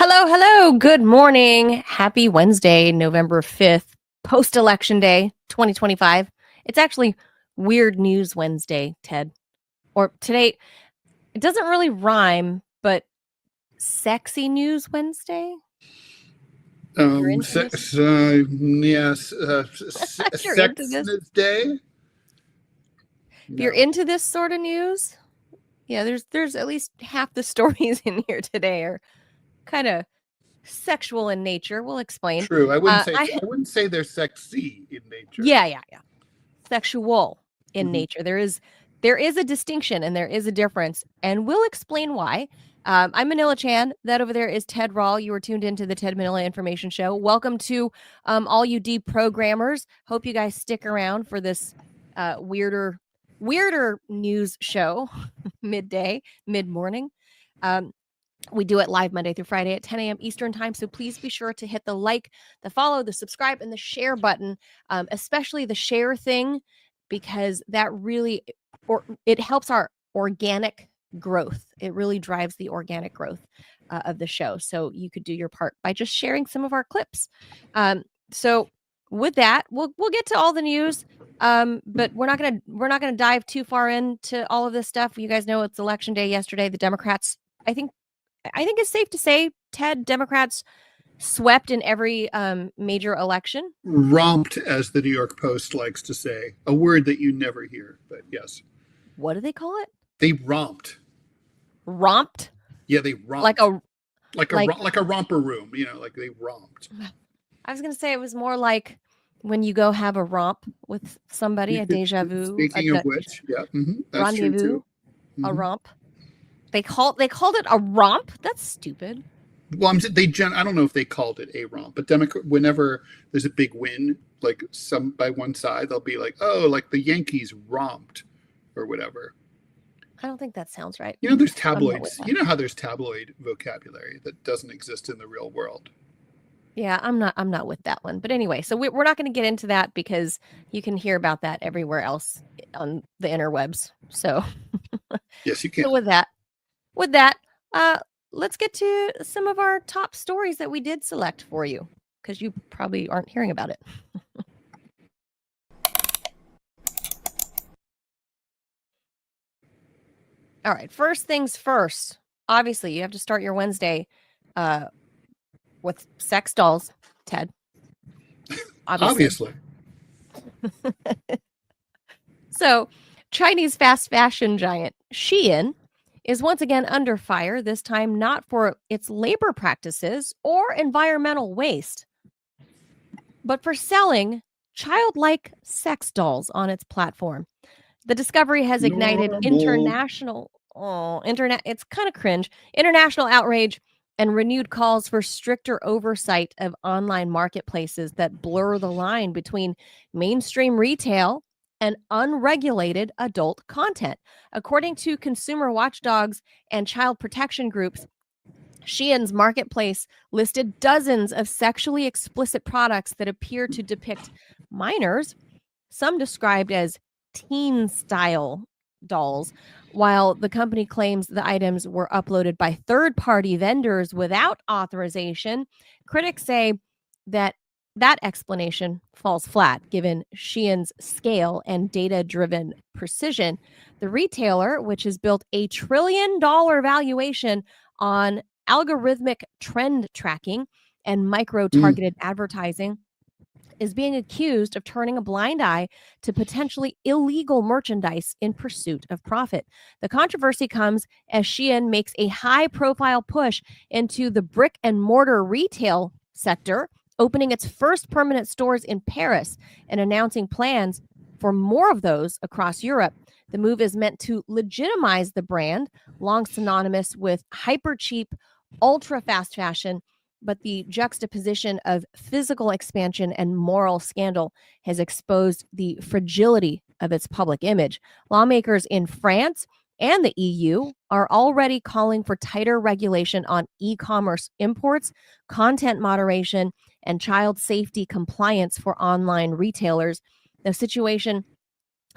Hello. Good morning. Happy Wednesday, November 5th, post-election day, 2025. It's actually Weird News Wednesday, Ted. Or today, it doesn't really rhyme, but Sexy News Wednesday? Yes, If you're into this, Sex Day. if you're into this sort of news, yeah, there's at least half the stories in here today are kind of sexual in nature. We'll explain. True. I wouldn't say they're sexy in nature. Yeah. Sexual in nature. There is a distinction and there is a difference, and we'll explain why. I'm Manila Chan. That over there is Ted Rawl. You are tuned into the Ted Manila Information Show. Welcome to all you deprogrammers. Hope you guys stick around for this weirder news show mid-morning. We do it live Monday through Friday at 10 a.m. Eastern time. So please be sure to hit the like, the follow, the subscribe, and the share button, especially the share thing, because that really, it helps our organic growth. It really drives the organic growth of the show. So you could do your part by just sharing some of our clips. So with that, we'll get to all the news. But we're not gonna dive too far into all of this stuff. You guys know it's election day yesterday. The Democrats, I think it's safe to say, Ted, Democrats swept in every major election. Romped, as the New York Post likes to say, a word that you never hear, but yes. What do they call it? They romped. Romped? Yeah, they romped. Like a romper room, like they romped. I was gonna say it was more like when you go have a romp with somebody, a deja vu. Speaking of which, yeah, that's rendezvous, true too. A romp. They called it a romp. That's stupid. Well, I don't know if they called it a romp, but whenever there's a big win, like by one side, they'll be like, "Oh, like the Yankees romped," or whatever. I don't think that sounds right. There's tabloids. You know how there's tabloid vocabulary that doesn't exist in the real world. Yeah, I'm not with that one. But anyway, so we're not going to get into that because you can hear about that everywhere else on the interwebs. So yes, you can. So with that, let's get to some of our top stories that we did select for you, because you probably aren't hearing about it. All right, first things first. Obviously, you have to start your Wednesday with sex dolls, Ted. Obviously. So, Chinese fast fashion giant Shein is once again under fire, this time not for its labor practices or environmental waste, but for selling childlike sex dolls on its platform. The discovery has ignited international outrage and renewed calls for stricter oversight of online marketplaces that blur the line between mainstream retail and unregulated adult content. According to consumer watchdogs and child protection groups, Shein's marketplace listed dozens of sexually explicit products that appear to depict minors, some described as teen-style dolls, while the company claims the items were uploaded by third-party vendors without authorization. Critics say that explanation falls flat given Shein's scale and data-driven precision. The retailer, which has built a $1 trillion valuation on algorithmic trend tracking and micro-targeted advertising, is being accused of turning a blind eye to potentially illegal merchandise in pursuit of profit. The controversy comes as Shein makes a high-profile push into the brick-and-mortar retail sector, opening its first permanent stores in Paris and announcing plans for more of those across Europe. The move is meant to legitimize the brand, long synonymous with hyper-cheap, ultra-fast fashion, but the juxtaposition of physical expansion and moral scandal has exposed the fragility of its public image. Lawmakers in France and the EU are already calling for tighter regulation on e-commerce imports, content moderation, and child safety compliance for online retailers. The situation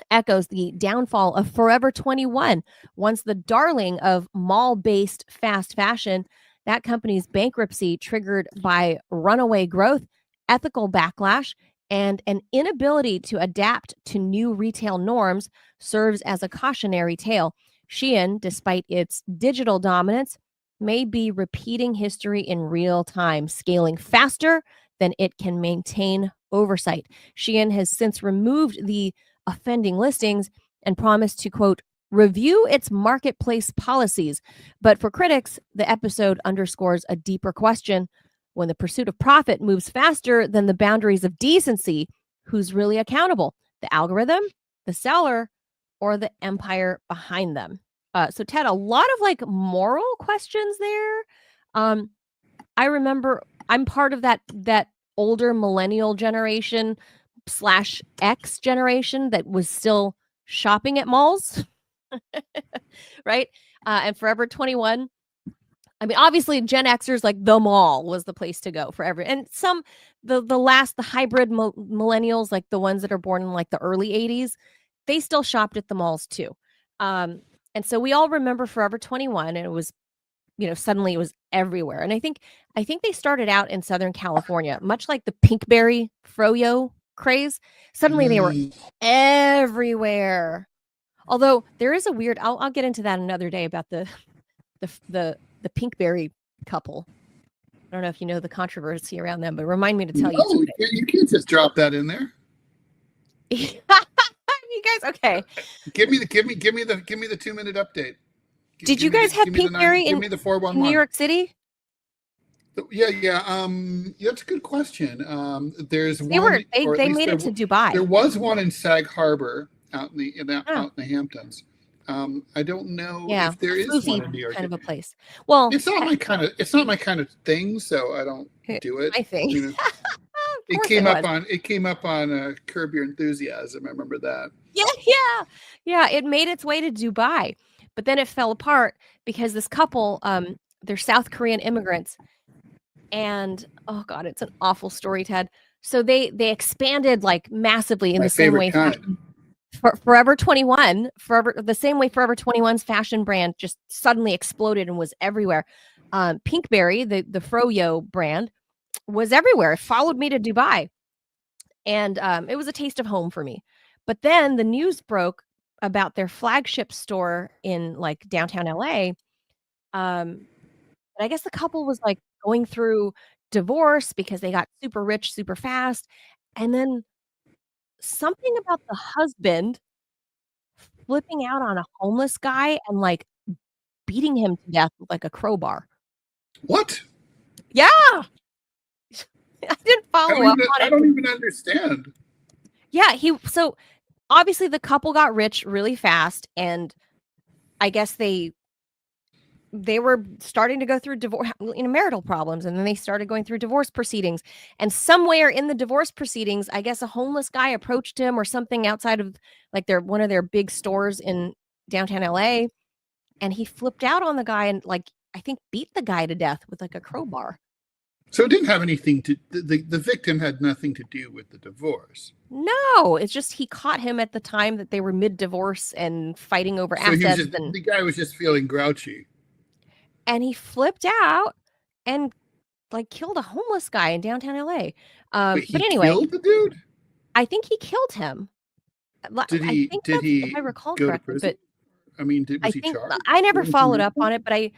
echoes the downfall of Forever 21, once the darling of mall-based fast fashion. that company's bankruptcy triggered by runaway growth, ethical backlash, and an inability to adapt to new retail norms serves as a cautionary tale. Shein, despite its digital dominance, may be repeating history in real time, scaling faster than it can maintain oversight. Shein has since removed the offending listings and promised to, quote, review its marketplace policies. But for critics, the episode underscores a deeper question. When the pursuit of profit moves faster than the boundaries of decency, who's really accountable? The algorithm, the seller, or the empire behind them? So Ted, a lot of like moral questions there. I remember I'm part of that older millennial generation / X generation that was still shopping at malls, right? And Forever 21. I mean, obviously, Gen Xers, like the mall was the place to go for and some the hybrid millennials, like the ones that are born in like the early 80s, they still shopped at the malls too. And so we all remember Forever 21, and it was, suddenly it was everywhere. And I think they started out in Southern California, much like the Pinkberry froyo craze. Suddenly they were everywhere. Although there is a weird, I'll get into that another day about the Pinkberry couple. I don't know if you know the controversy around them, but remind me to tell you. You can't just drop that in there. You guys, okay? Give me the 2-minute update. Did you guys have Pinkberry in the 411 New York City? Yeah. That's a good question. There's they made it to Dubai. There was one in Sag Harbor out in the Hamptons. I don't know if there is one in New York. Kind of a place. Well, it's not my kind of thing, so I don't do it. I think it came up on Curb Your Enthusiasm. I remember that. Yeah. It made its way to Dubai, but then it fell apart because this couple, they're South Korean immigrants, and oh god, it's an awful story, Ted. So they expanded like massively in the same way. Forever 21, the same way Forever 21's fashion brand just suddenly exploded and was everywhere. Pinkberry, the froyo brand, was everywhere. It followed me to Dubai, and it was a taste of home for me. But then the news broke about their flagship store in like downtown LA. And I guess the couple was like going through divorce because they got super rich super fast, and then something about the husband flipping out on a homeless guy and like beating him to death with like a crowbar. What? Yeah. I didn't follow up on it. I don't even understand. Yeah, so obviously the couple got rich really fast, and I guess they were starting to go through divorce, marital problems, and then they started going through divorce proceedings. And somewhere in the divorce proceedings, I guess a homeless guy approached him or something outside of like one of their big stores in downtown LA, and he flipped out on the guy and like I think beat the guy to death with like a crowbar. So it didn't have anything to the victim had nothing to do with the divorce. No, it's just he caught him at the time that they were mid-divorce and fighting over assets. The guy was just feeling grouchy. And he flipped out and like killed a homeless guy in downtown LA. But anyway, killed the dude? I think he killed him. Did he? If I recall correctly, but I mean, was he charged? I never followed up on it, but I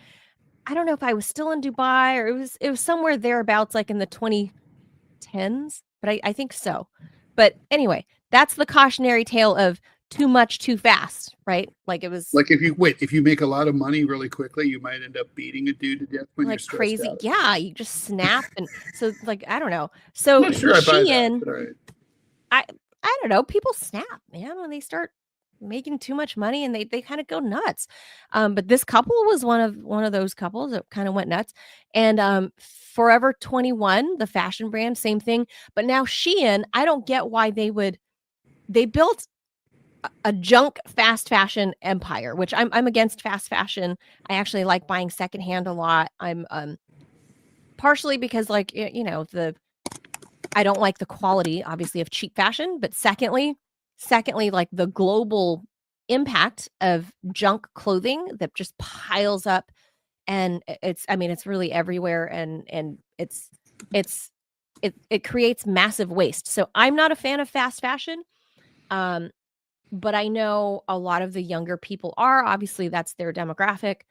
don't know if I was still in Dubai or it was somewhere thereabouts, like in the 2010s. But I think so. But anyway, that's the cautionary tale of too much too fast, right? Like it was like if you make a lot of money really quickly, you might end up beating a dude to death when like you're stressed crazy out. Yeah, you just snap. And so like I don't know, so I'm not sure I buy that, but all right. I don't know, people snap, man, when they start making too much money, and they kind of go nuts. But this couple was one of those couples that kind of went nuts. And Forever 21, the fashion brand, same thing. But now Shein, I don't get why they built a junk fast fashion empire, which I'm against fast fashion. I actually like buying secondhand a lot. I'm partially because like I don't like the quality obviously of cheap fashion, but secondly like the global impact of junk clothing that just piles up And it's really everywhere, and it creates massive waste. So I'm not a fan of fast fashion. But I know a lot of the younger people are. Obviously, that's their demographic.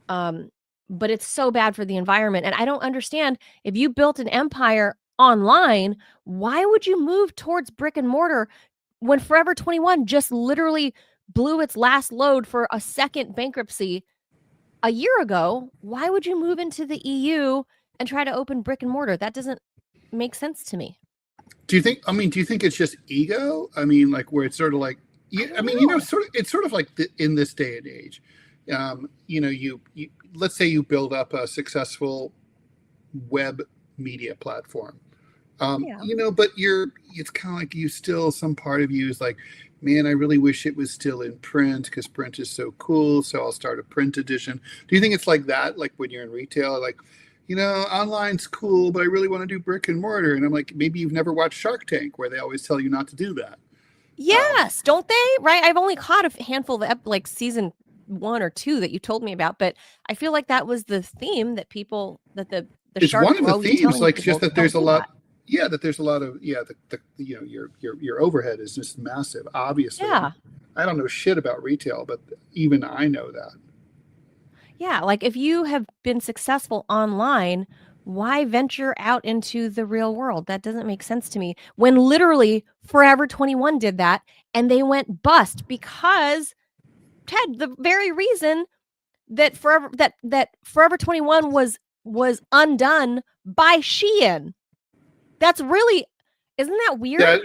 But it's so bad for the environment. And I don't understand, if you built an empire online, why would you move towards brick and mortar when Forever 21 just literally blew its last load for a second bankruptcy a year ago? Why would you move into the EU and try to open brick and mortar? That doesn't make sense to me. Do you think it's just ego? I mean, like, where it's sort of like, it's sort of like in this day and age, you let's say you build up a successful web media platform, but it's kind of like some part of you is like, man, I really wish it was still in print because print is so cool. So I'll start a print edition. Do you think it's like that? Like when you're in retail, like, online's cool, but I really want to do brick and mortar. And I'm like, maybe you've never watched Shark Tank, where they always tell you not to do that. Yes, don't they? Right? I've only caught a handful of like season 1 or 2 that you told me about, but I feel like that was the theme that people the it's sharks one of the themes, like just that there's a lot. That. Yeah, that there's a lot of your overhead is just massive. Obviously, yeah. I don't know shit about retail, but even I know that. Yeah, like if you have been successful online, why venture out into the real world? That doesn't make sense to me. When literally Forever 21 did that and they went bust because, Ted, the very reason that Forever 21 was undone by Shein. That's really, isn't that weird? That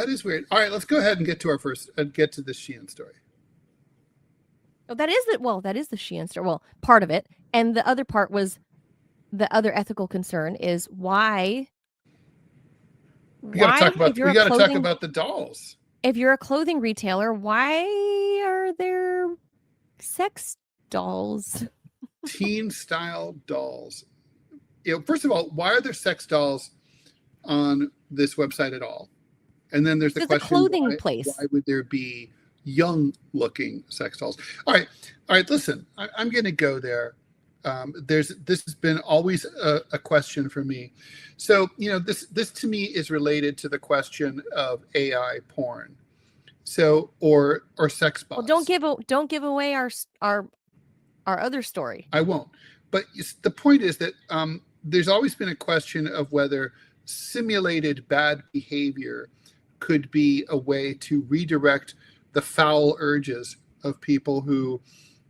is weird. All right, let's go ahead and get to the Shein story. Oh, that is the Shein story. Well, part of it. And the other part was, the other ethical concern is why we got to talk about the dolls. If you're a clothing retailer, why are there sex dolls? Teen style dolls. First of all, why are there sex dolls on this website at all? And then there's the question, a clothing place. Why would there be young looking sex dolls? All right, listen, I'm going to go there. This has been always a question for me. So, this to me is related to the question of AI porn. So, or sex bots. Well, don't give away our other story. I won't. But the point is that there's always been a question of whether simulated bad behavior could be a way to redirect the foul urges of people who,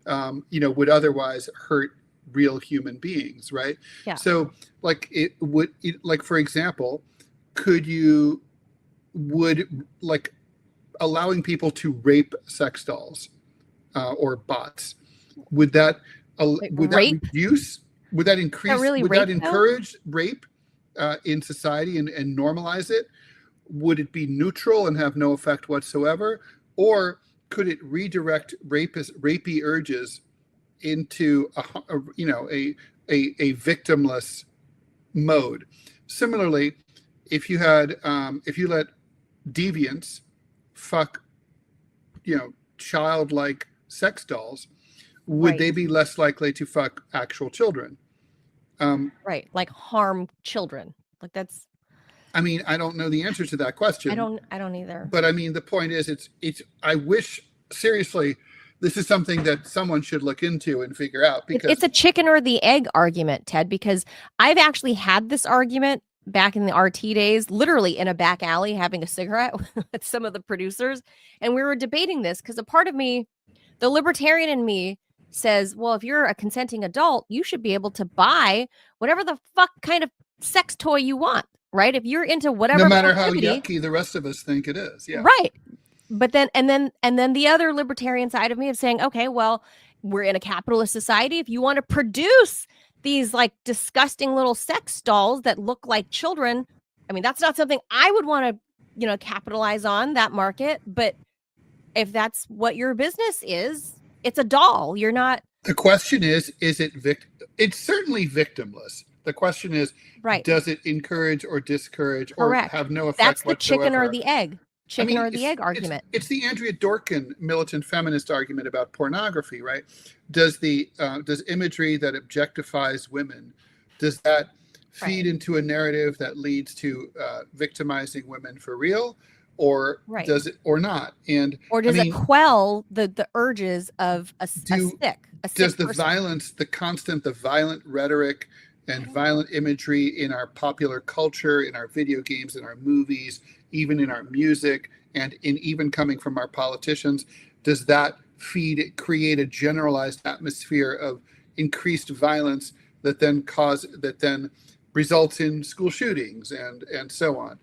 would otherwise hurt real human beings, right? Yeah. So, like, for example, allowing people to rape sex dolls or bots, would that reduce? Would that increase? Would that encourage rape in society and normalize it? Would it be neutral and have no effect whatsoever? Or could it redirect rapey urges into a victimless mode? Similarly, if you let deviants fuck, childlike sex dolls, would they be less likely to fuck actual children? Right, like harm children. Like that's. I mean, I don't know the answer to that question. I don't either. But I mean, the point is, I wish, seriously, this is something that someone should look into and figure out, because it's a chicken or the egg argument, Ted, because I've actually had this argument back in the RT days, literally in a back alley having a cigarette with some of the producers. And we were debating this because a part of me, the libertarian in me, says, well, if you're a consenting adult, you should be able to buy whatever the fuck kind of sex toy you want. Right? If you're into whatever, no matter how yucky the rest of us think it is. Yeah. Right. But then the other libertarian side of me is saying, okay, well, we're in a capitalist society. If you want to produce these like disgusting little sex dolls that look like children, I mean, that's not something I would want to, capitalize on, that market. But if that's what your business is, it's a doll. You're not. The question is it it's certainly victimless. The question is, right, does it encourage or discourage or have no effect That's the whatsoever? chicken or the egg. chicken or the egg argument. It's the Andrea Dworkin militant feminist argument about pornography, right? Does imagery that objectifies women, does that feed into a narrative that leads to victimizing women for real, or does it, or not? And or does it quell the urges of a sick does the person? violence, the violent rhetoric and violent imagery in our popular culture, in our video games, in our movies, even in our music, and in even coming from our politicians, does that create a generalized atmosphere of increased violence that then results in school shootings and so on?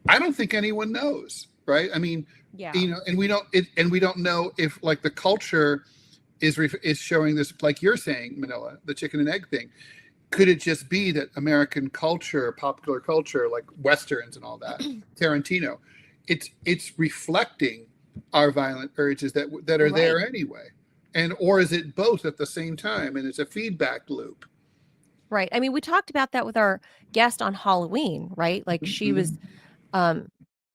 I don't think anyone knows, right? I mean, and we don't know if, like, the culture is showing this, like you're saying, Manila, the chicken and egg thing. Could it just be that American culture, popular culture, like Westerns and all that, Tarantino, it's reflecting our violent urges that are there anyway? And or is it both at the same time, and it's a feedback loop? Right. I mean, we talked about that with our guest on Halloween, right? Like, she was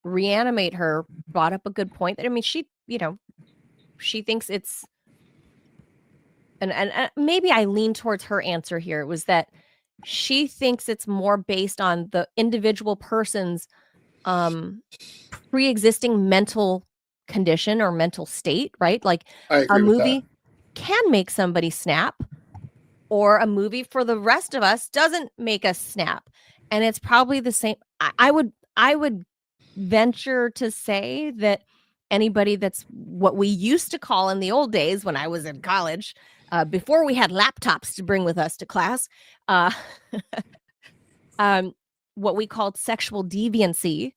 Reanimate Her brought up a good point. That, I mean, she thinks it's, and maybe I lean towards her answer here. It was that she thinks it's more based on the individual person's pre-existing mental condition or mental state, right? Like, a movie can make somebody snap, or a movie for the rest of us doesn't make us snap. And it's probably the same. I would venture to say that anybody that's what we used to call in the old days when I was in college, before we had laptops to bring with us to class, what we called sexual deviancy,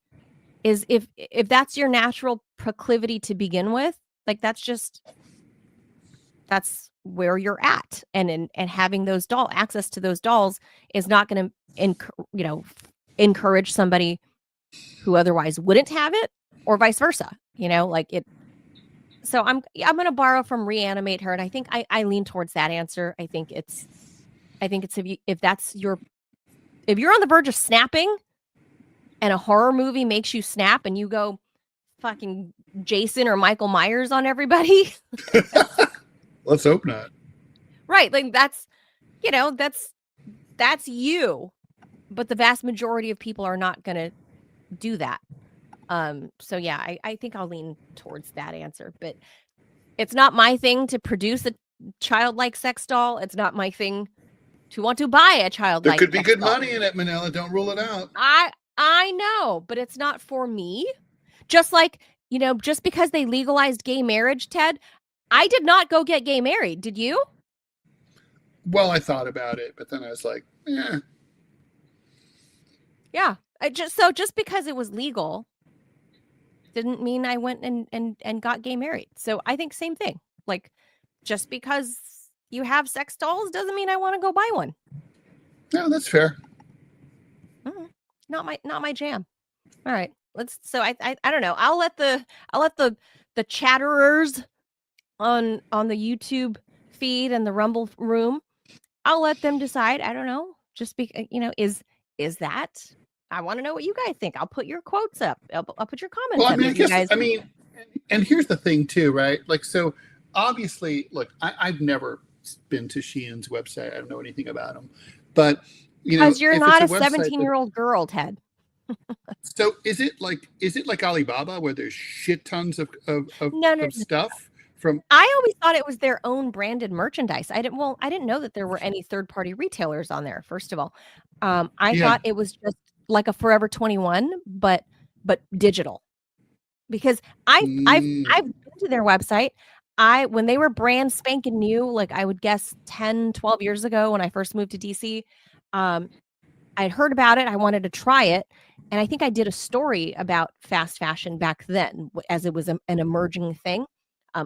is if that's your natural proclivity to begin with, like, that's where you're at, and having those access to those dolls is not going to encourage somebody who otherwise wouldn't have it, or vice versa, like it. So I'm going to borrow from Reanimate Her, and I think I lean towards that answer. I think it's if you're on the verge of snapping, and a horror movie makes you snap, and you go fucking Jason or Michael Myers on everybody. Let's hope not. Right, like that's you, but the vast majority of people are not going to do that. So yeah, I think I'll lean towards that answer, but it's not my thing to produce a childlike sex doll. It's not my thing to want to buy a childlike. There could be good money in it, Manila. Don't rule it out. I know, but it's not for me. Just like, just because they legalized gay marriage, Ted, I did not go get gay married. Did you? Well, I thought about it, but then I was like, yeah. Yeah. Just because it was legal didn't mean I went and got gay married. So I think same thing. Like, just because you have sex dolls doesn't mean I want to go buy one. No, that's fair. Not my jam. All right. I don't know. I'll let the chatterers on the YouTube feed and the Rumble room, I'll let them decide. I don't know. Just is that? I want to know what you guys think. I'll put your quotes up. I'll put your comments up. I mean, and here's the thing too, right? Like, so obviously, look, I've never been to Shein's website. I don't know anything about them, but because you're not a 17-year-old girl, Ted. So is it like Alibaba, where there's shit tons of stuff? I always thought it was their own branded merchandise. I didn't know that there were any third-party retailers on there, first of all. I thought it was just like a Forever 21, but digital. Because I've been to their website. When they were brand spanking new, like I would guess 10, 12 years ago when I first moved to DC, I'd heard about it. I wanted to try it. And I think I did a story about fast fashion back then, as it was an emerging thing.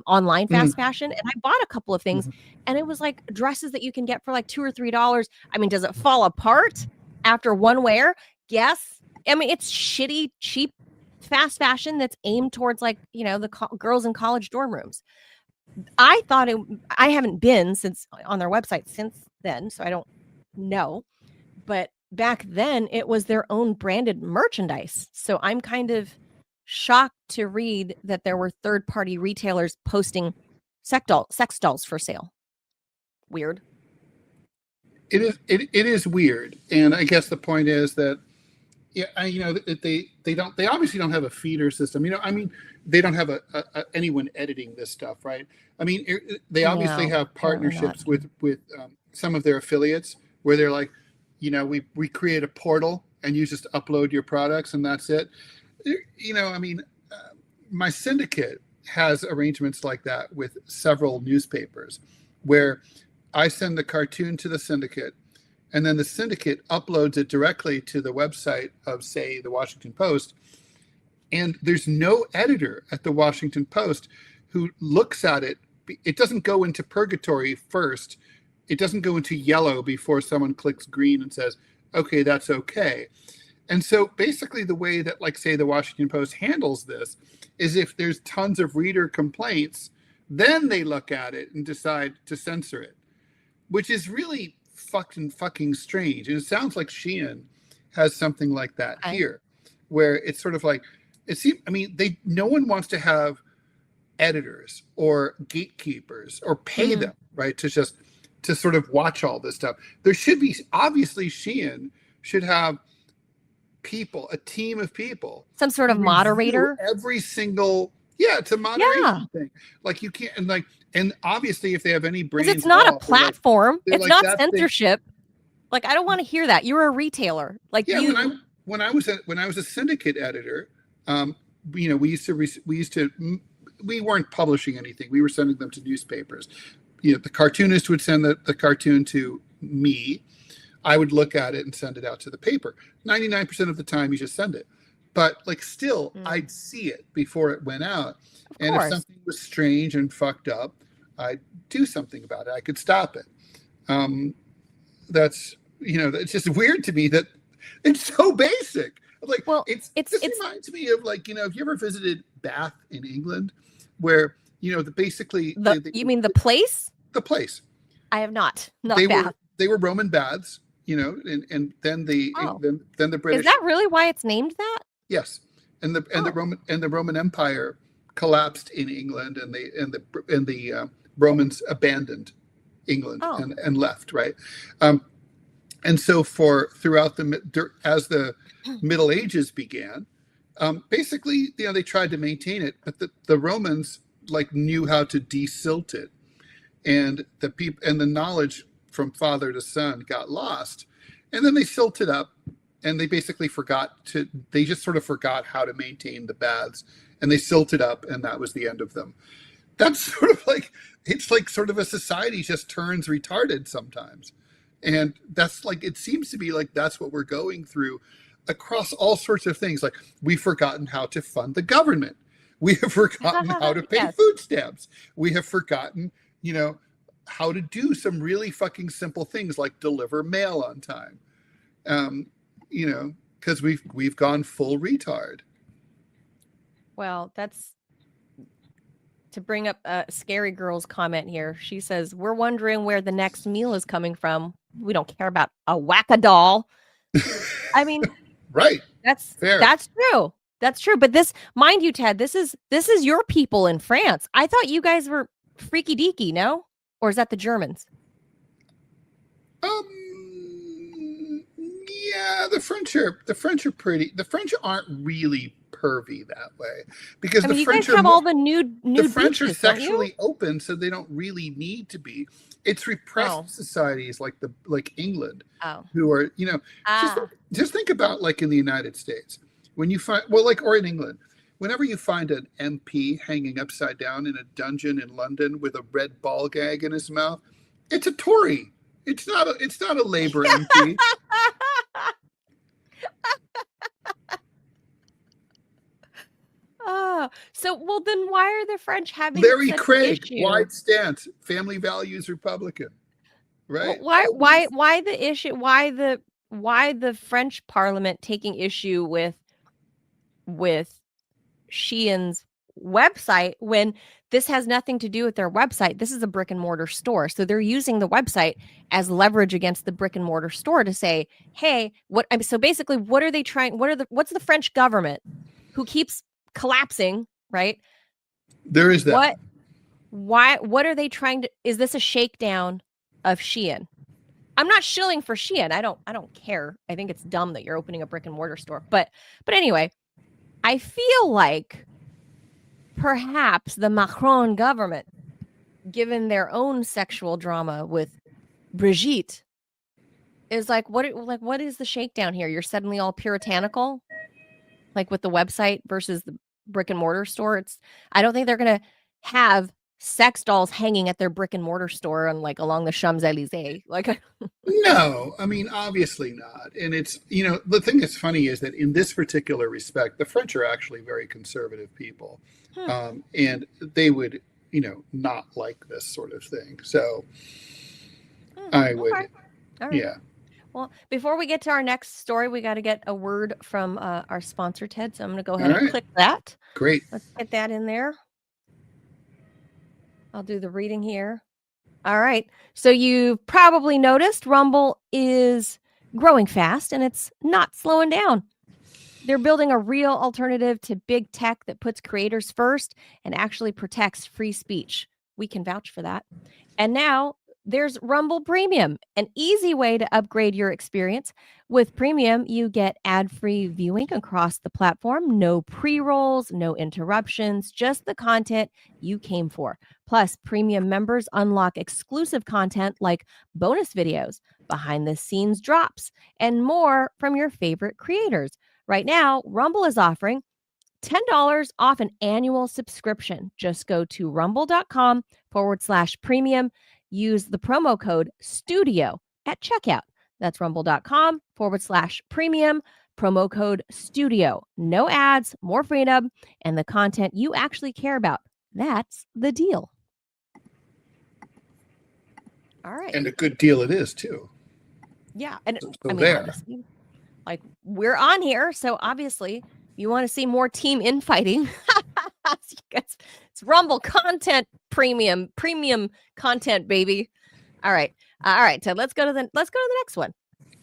Online fast fashion, and I bought a couple of things, and it was like dresses that you can get for like $2 or $3. I mean, does it fall apart after one wear? Yes. I mean, it's shitty, cheap fast fashion that's aimed towards the girls in college dorm rooms. I thought I haven't been on their website since then, so I don't know. But back then, it was their own branded merchandise, so I'm kind of shocked to read that there were third-party retailers posting sex dolls for sale. Weird. It is weird, and I guess the point is that they obviously don't have a feeder system. They don't have anyone editing this stuff, right? They obviously have partnerships with some of their affiliates where they're like, we create a portal and you just upload your products and that's it. My syndicate has arrangements like that with several newspapers where I send the cartoon to the syndicate, and then the syndicate uploads it directly to the website of, say, the Washington Post. And there's no editor at the Washington Post who looks at it. It doesn't go into purgatory first. It doesn't go into yellow before someone clicks green and says, okay, that's okay. And so basically the way that, like, say, the Washington Post handles this is if there's tons of reader complaints, then they look at it and decide to censor it, which is really fucking strange. And it sounds like Shein has something like that here, where it's sort of like, no one wants to have editors or gatekeepers or pay them, right, to sort of watch all this stuff. There should be, obviously Shein should have people, a team of people, some sort of moderator every single, it's a moderation thing. Like you can't, and obviously if they have any brains, it's not a platform, it's not censorship. Like, I don't want to hear that. You're a retailer. Like, when I was a syndicate editor, we weren't publishing anything. We were sending them to newspapers. The cartoonist would send the cartoon to me. I would look at it and send it out to the paper. 99% of the time you just send it. But still, I'd see it before it went out. And if something was strange and fucked up, I'd do something about it. I could stop it. That's, it's just weird to me that it's so basic. Like, it reminds me of, like, have you ever visited Bath in England, where, you mean the place? The place. I have not. Bath. They were Roman baths, and then the British. Is that really why it's named that? Yes, and the Roman Empire collapsed in England, and the Romans abandoned England and left, right? And so throughout as the Middle Ages began, basically, they tried to maintain it, but the Romans knew how to desilt it, and the knowledge from father to son got lost, and then they silted up, and they basically just sort of forgot how to maintain the baths, and they silted up, and that was the end of them. That's sort of it's like sort of a society just turns retarded sometimes. And that's it seems to be like that's what we're going through across all sorts of things. Like, we've forgotten how to fund the government. We have forgotten how to pay food stamps. We have forgotten, how to do some really fucking simple things like deliver mail on time. Because we've gone full retard. Well, that's to bring up a Scary Girl's comment here. She says, we're wondering where the next meal is coming from. We don't care about a whack-a-doll. I mean, right. That's true. That's true. But this, mind you, Ted, this is your people in France. I thought you guys were freaky deaky, no? Or is that the Germans? Yeah, the French are pretty. The French aren't really pervy that way, because the French guys have all the nude the French beaches, are sexually open, so they don't really need to be. It's repressed societies like England, who are just think about in the United States, when you find or in England, whenever you find an MP hanging upside down in a dungeon in London with a red ball gag in his mouth, it's a Tory. It's not a Labour MP. So then why are the French having Larry such Craig, issue? wide stance, family values Republican, right? Why the issue? Why the French Parliament taking issue with Shein's website when this has nothing to do with their website? This is a brick and mortar store, so they're using the website as leverage against the brick and mortar store to say, "Hey, so basically, what are they trying? What's the French government who keeps collapsing, right? There is that. What are they trying to, is this a shakedown of Shein? I'm not shilling for Shein. I don't care. I think it's dumb that you're opening a brick and mortar store. But anyway, I feel like perhaps the Macron government, given their own sexual drama with Brigitte, is like, what is the shakedown here? You're suddenly all puritanical, like with the website versus the brick and mortar store. I don't think they're gonna have sex dolls hanging at their brick and mortar store and like along the Champs-Elysees. Like, no, I mean, obviously not. And it's, the thing that's funny is that in this particular respect, the French are actually very conservative people. And they would, not like this sort of thing. So I would, okay. All right. yeah. Well, before we get to our next story, we got to get a word from our sponsor, Ted. So I'm going to go ahead and click that. Great. Let's get that in there. I'll do the reading here. All right. So you've probably noticed Rumble is growing fast and it's not slowing down. They're building a real alternative to big tech that puts creators first and actually protects free speech. We can vouch for that. And now there's Rumble Premium, an easy way to upgrade your experience. With Premium, you get ad-free viewing across the platform, no pre-rolls, no interruptions, just the content you came for. Plus, Premium members unlock exclusive content like bonus videos, behind-the-scenes drops, and more from your favorite creators. Right now, Rumble is offering $10 off an annual subscription. Just go to rumble.com/premium. Use the promo code STUDIO at checkout. That's rumble.com/premium, promo code STUDIO. No ads, more freedom, and the content you actually care about. That's the deal. All right. And a good deal it is, too. Yeah. And so I mean, there. Honestly, like, we're on here, so obviously you want to see more team infighting. It's Rumble content premium content, baby. All right, Ted. Let's go to the next one.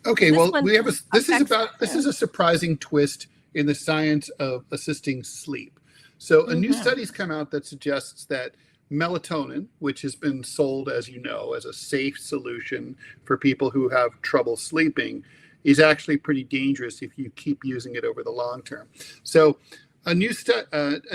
Okay, this is a surprising twist in the science of assisting sleep. So a new study's come out that suggests that melatonin, which has been sold, as you know, as a safe solution for people who have trouble sleeping, is actually pretty dangerous if you keep using it over the long term. So a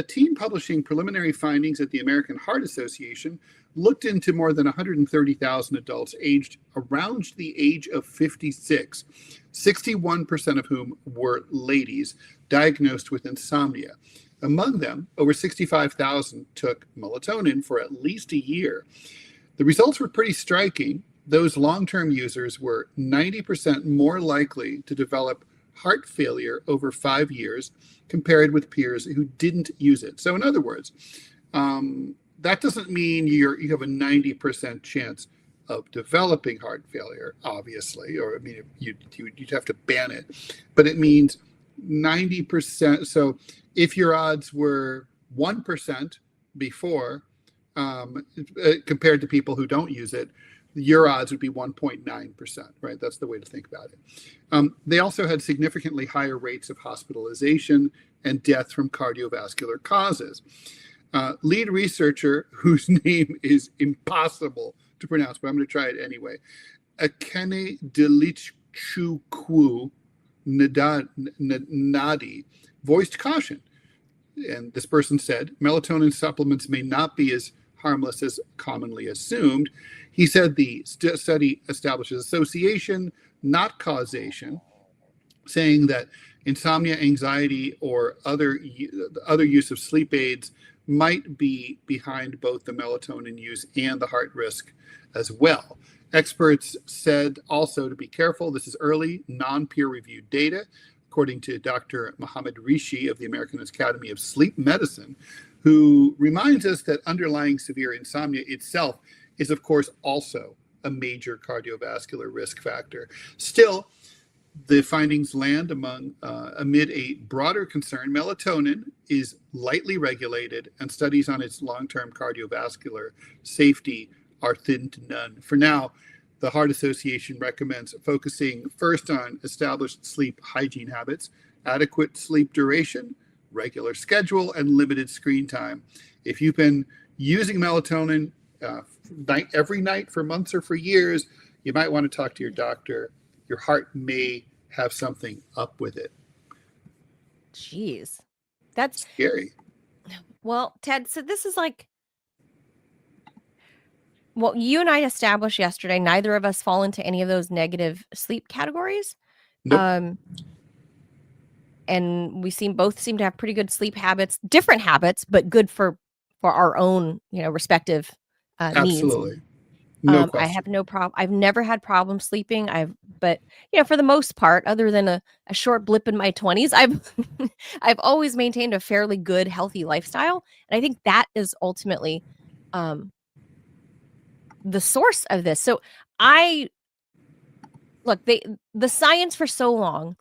team publishing preliminary findings at the American Heart Association looked into more than 130,000 adults aged around the age of 56, 61% of whom were ladies diagnosed with insomnia. Among them, over 65,000 took melatonin for at least a year. The results were pretty striking. Those long-term users were 90% more likely to develop heart failure over 5 years compared with peers who didn't use it. So in other words, that doesn't mean you have a 90% chance of developing heart failure, obviously, or I mean, you'd have to ban it, but it means 90%. So if your odds were 1% before, compared to people who don't use it, your odds would be 1.9%, right? That's the way to think about it. They also had significantly higher rates of hospitalization and death from cardiovascular causes. Lead researcher, whose name is impossible to pronounce, but I'm going to try it anyway, Akene Delichukwu Nadi, voiced caution. And this person said, melatonin supplements may not be as harmless as commonly assumed. He said the study establishes association, not causation, saying that insomnia, anxiety, or other use of sleep aids might be behind both the melatonin use and the heart risk as well. Experts said also to be careful. This is early, non-peer-reviewed data, according to Dr. Mohammed Rishi of the American Academy of Sleep Medicine, who reminds us that underlying severe insomnia itself is, of course, also a major cardiovascular risk factor. Still, the findings land amid a broader concern. Melatonin is lightly regulated, and studies on its long-term cardiovascular safety are thin to none. For now, the Heart Association recommends focusing first on established sleep hygiene habits, adequate sleep duration, regular schedule, and limited screen time. If you've been using melatonin every night for months or for years, you might want to talk to your doctor. Your heart may have something up with it. Jeez. That's scary. Well, Ted, so this is like, well, you and I established yesterday, neither of us fall into any of those negative sleep categories. Nope. And we both seem to have pretty good sleep habits, different habits, but good for our own, respective needs. Absolutely. No question. I have no problem. I've never had problems sleeping. But for the most part, other than a short blip in my 20s, I've always maintained a fairly good, healthy lifestyle. And I think that is ultimately the source of this. So the science for so long,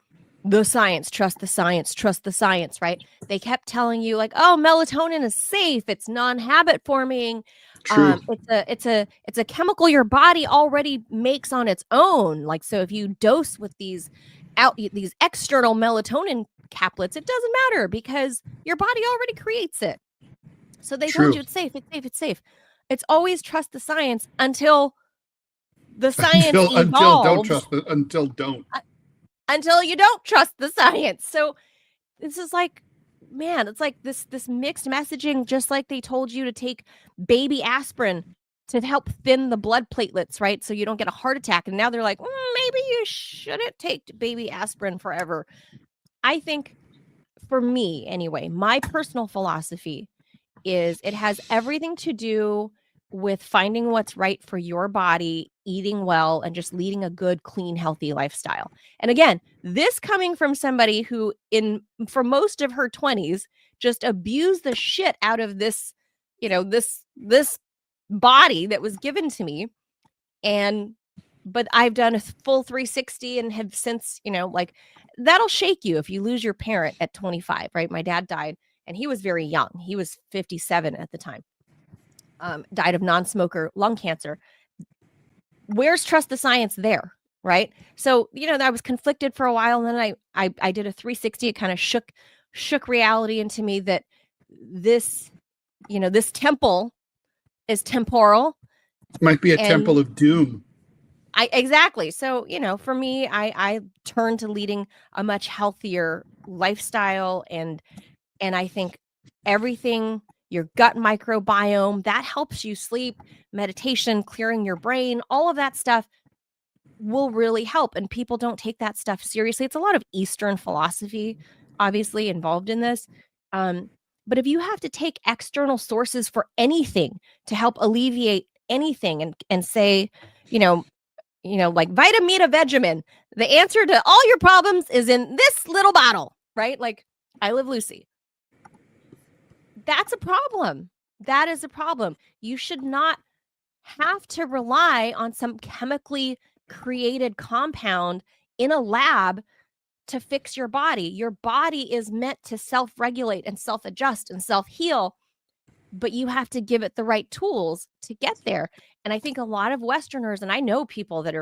trust the science, right? They kept telling you like, oh, melatonin is safe. It's non-habit forming. True. It's a chemical your body already makes on its own. Like, so if you dose with these external melatonin caplets, it doesn't matter because your body already creates it. So they told you it's safe. It's always trust the science until the science evolves. Until you don't trust the science. So this is like, man, it's like this mixed messaging, just like they told you to take baby aspirin to help thin the blood platelets, right? So you don't get a heart attack. And now they're like, maybe you shouldn't take baby aspirin forever. I think for me, anyway, my personal philosophy is it has everything to do with finding what's right for your body, eating well, and just leading a good, clean, healthy lifestyle. And again, this coming from somebody who for most of her 20s just abused the shit out of this, this body that was given to me. But I've done a full 360 and have since, like that'll shake you if you lose your parent at 25, right? My dad died and he was very young. He was 57 at the time. Died of non-smoker lung cancer. Where's trust the science there, right? So, I was conflicted for a while, and then I did a 360. It kind of shook reality into me that this temple is temporal. It might be a temple of doom. Exactly. So, for me, I turned to leading a much healthier lifestyle, and I think everything, your gut microbiome, that helps you sleep, meditation, clearing your brain, all of that stuff will really help. And people don't take that stuff seriously. It's a lot of Eastern philosophy, obviously, involved in this. But if you have to take external sources for anything to help alleviate anything and say, like Vitamita Vegemin, the answer to all your problems is in this little bottle, right? Like I Live Lucy. That's a problem. That is a problem. You should not have to rely on some chemically created compound in a lab to fix your body. Your body is meant to self-regulate and self-adjust and self-heal, but you have to give it the right tools to get there. And I think a lot of Westerners, and I know people that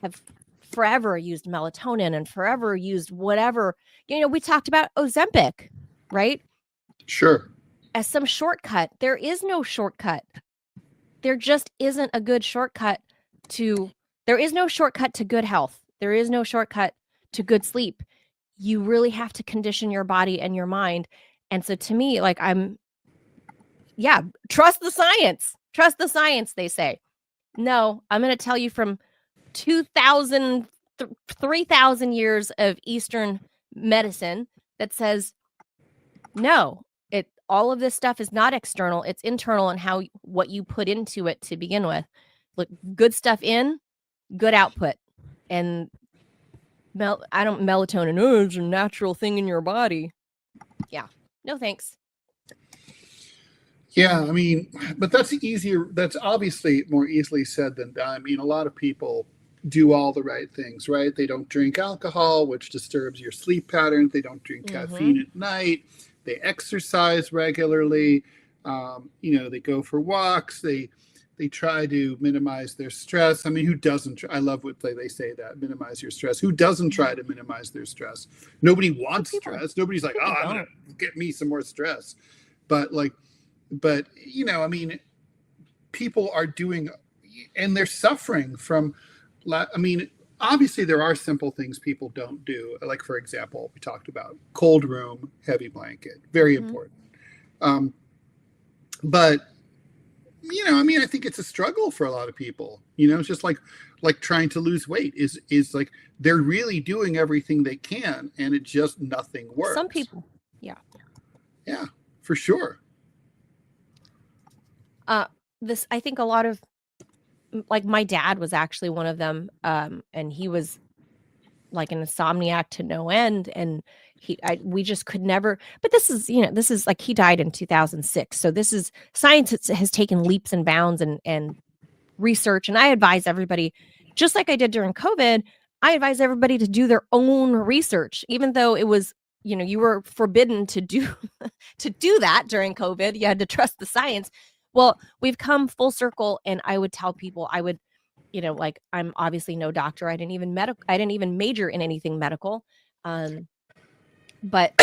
have forever used melatonin and forever used whatever, we talked about Ozempic, right? Sure. As some shortcut. There is no shortcut. There just isn't a good shortcut there is no shortcut to good health. There is no shortcut to good sleep. You really have to condition your body and your mind. And so to me, like trust the science. Trust the science, they say. No, I'm going to tell you from 3,000 years of Eastern medicine that says, no, all of this stuff is not external. It's internal and what you put into it to begin with. Look, good stuff in, good output. And melatonin, it's a natural thing in your body. Yeah. No, thanks. Yeah, I mean, but that's obviously more easily said than done. I mean, a lot of people do all the right things, right? They don't drink alcohol, which disturbs your sleep pattern. They don't drink caffeine at night. They exercise regularly. They go for walks. They they try to minimize their stress. I mean, who doesn't? I love what they say, that minimize your stress. Who doesn't try to minimize their stress? Nobody wants stress. Nobody's like, oh, I'm going to get me some more stress. But I mean, people are doing, and they're suffering from, I mean, obviously there are simple things people don't do. Like, for example, we talked about cold room, heavy blanket, very important. But I mean, I think it's a struggle for a lot of people. It's just like trying to lose weight is like they're really doing everything they can, and it just nothing works. Some people, yeah, for sure. I think a lot of, like, my dad was actually one of them, and he was like an insomniac to no end, and we just could never. But this is like, he died in 2006, so this is science has taken leaps and bounds and research. And I advise everybody, just like I did during COVID, I advise everybody to do their own research, even though it was, you were forbidden to do that during COVID. You had to trust the science. Well, we've come full circle, and I would tell people, like, I'm obviously no doctor. I didn't even major in anything medical. But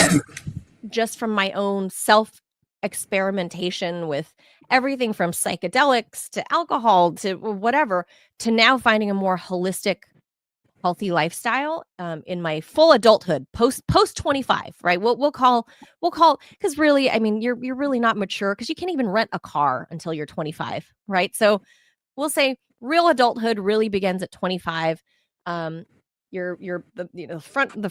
just from my own self experimentation with everything from psychedelics to alcohol to whatever, to now finding a more holistic, healthy lifestyle in my full adulthood, post 25, right? We'll call, because really, I mean, you're really not mature, because you can't even rent a car until you're 25, right? So we'll say real adulthood really begins at 25. The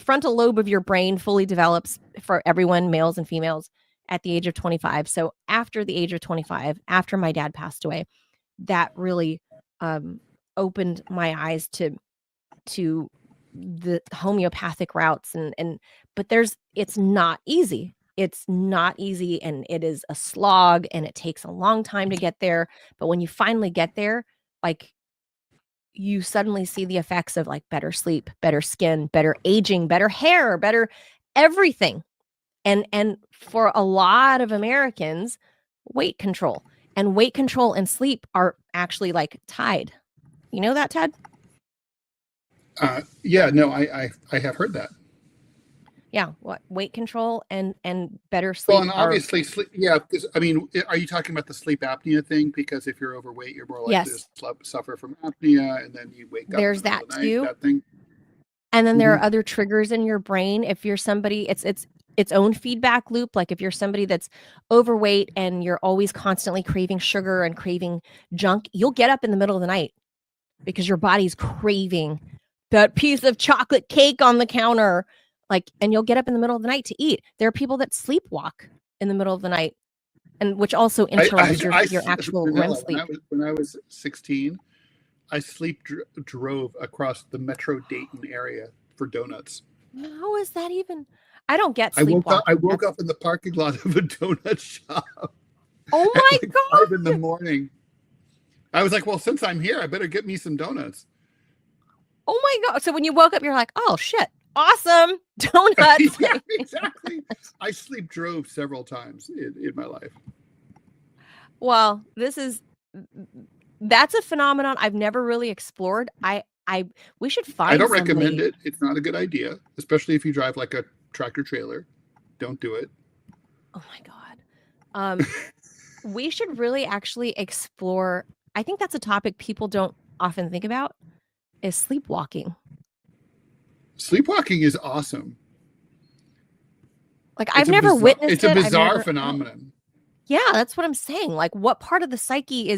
frontal lobe of your brain fully develops for everyone, males and females, at the age of 25. So after the age of 25, after my dad passed away, that really opened my eyes to the homeopathic routes, but it's not easy. It's not easy, and it is a slog, and it takes a long time to get there. But when you finally get there, like, you suddenly see the effects of, like, better sleep, better skin, better aging, better hair, better everything. And for a lot of Americans, weight control and sleep are actually, like, tied. You know that, Ted? Yeah, no, I have heard that. Yeah, what weight control and better sleep. Well, and obviously sleep. Yeah, because, I mean, are you talking about the sleep apnea thing? Because if you're overweight, you're more likely to suffer from apnea, and then you wake up. There's that too. That thing. And then there are other triggers in your brain. If you're somebody, it's its own feedback loop. Like, if you're somebody that's overweight and you're always constantly craving sugar and craving junk, you'll get up in the middle of the night because your body's craving that piece of chocolate cake on the counter. Like, and you'll get up in the middle of the night to eat. There are people that sleepwalk in the middle of the night, and which also interrupts your actual REM sleep. When I was 16, I sleep drove across the Metro Dayton area for donuts. How is that even? I don't get sleepwalking. I woke up in the parking lot of a donut shop. Oh my at, like, God. 5 in the morning. I was like, well, since I'm here, I better get me some donuts. Oh my God. So when you woke up, you're like, oh shit, awesome, donuts. Yeah, exactly. I sleep drove several times in my life. Well, that's a phenomenon I've never really explored. We should find. I don't recommend it. It's not a good idea, especially if you drive like a tractor trailer. Don't do it. Oh my God. We should really actually explore. I think that's a topic people don't often think about, is sleepwalking. Sleepwalking is awesome. Like, I've never witnessed it. It's a bizarre phenomenon. Yeah, that's what I'm saying. Like, what part of the psyche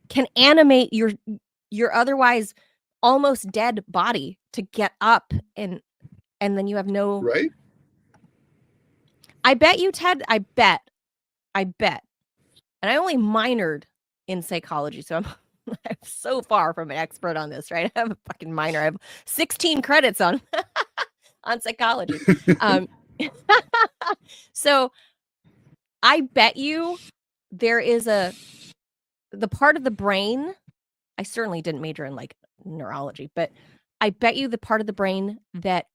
can animate your otherwise almost dead body to get up, and then you have no. Right. I bet you, Ted. I bet. And I only minored in psychology, so I'm so far from an expert on this, right? I have a fucking minor. I have 16 credits on psychology. So I bet you there is the part of the brain. I certainly didn't major in, like, neurology, but I bet you the part of the brain that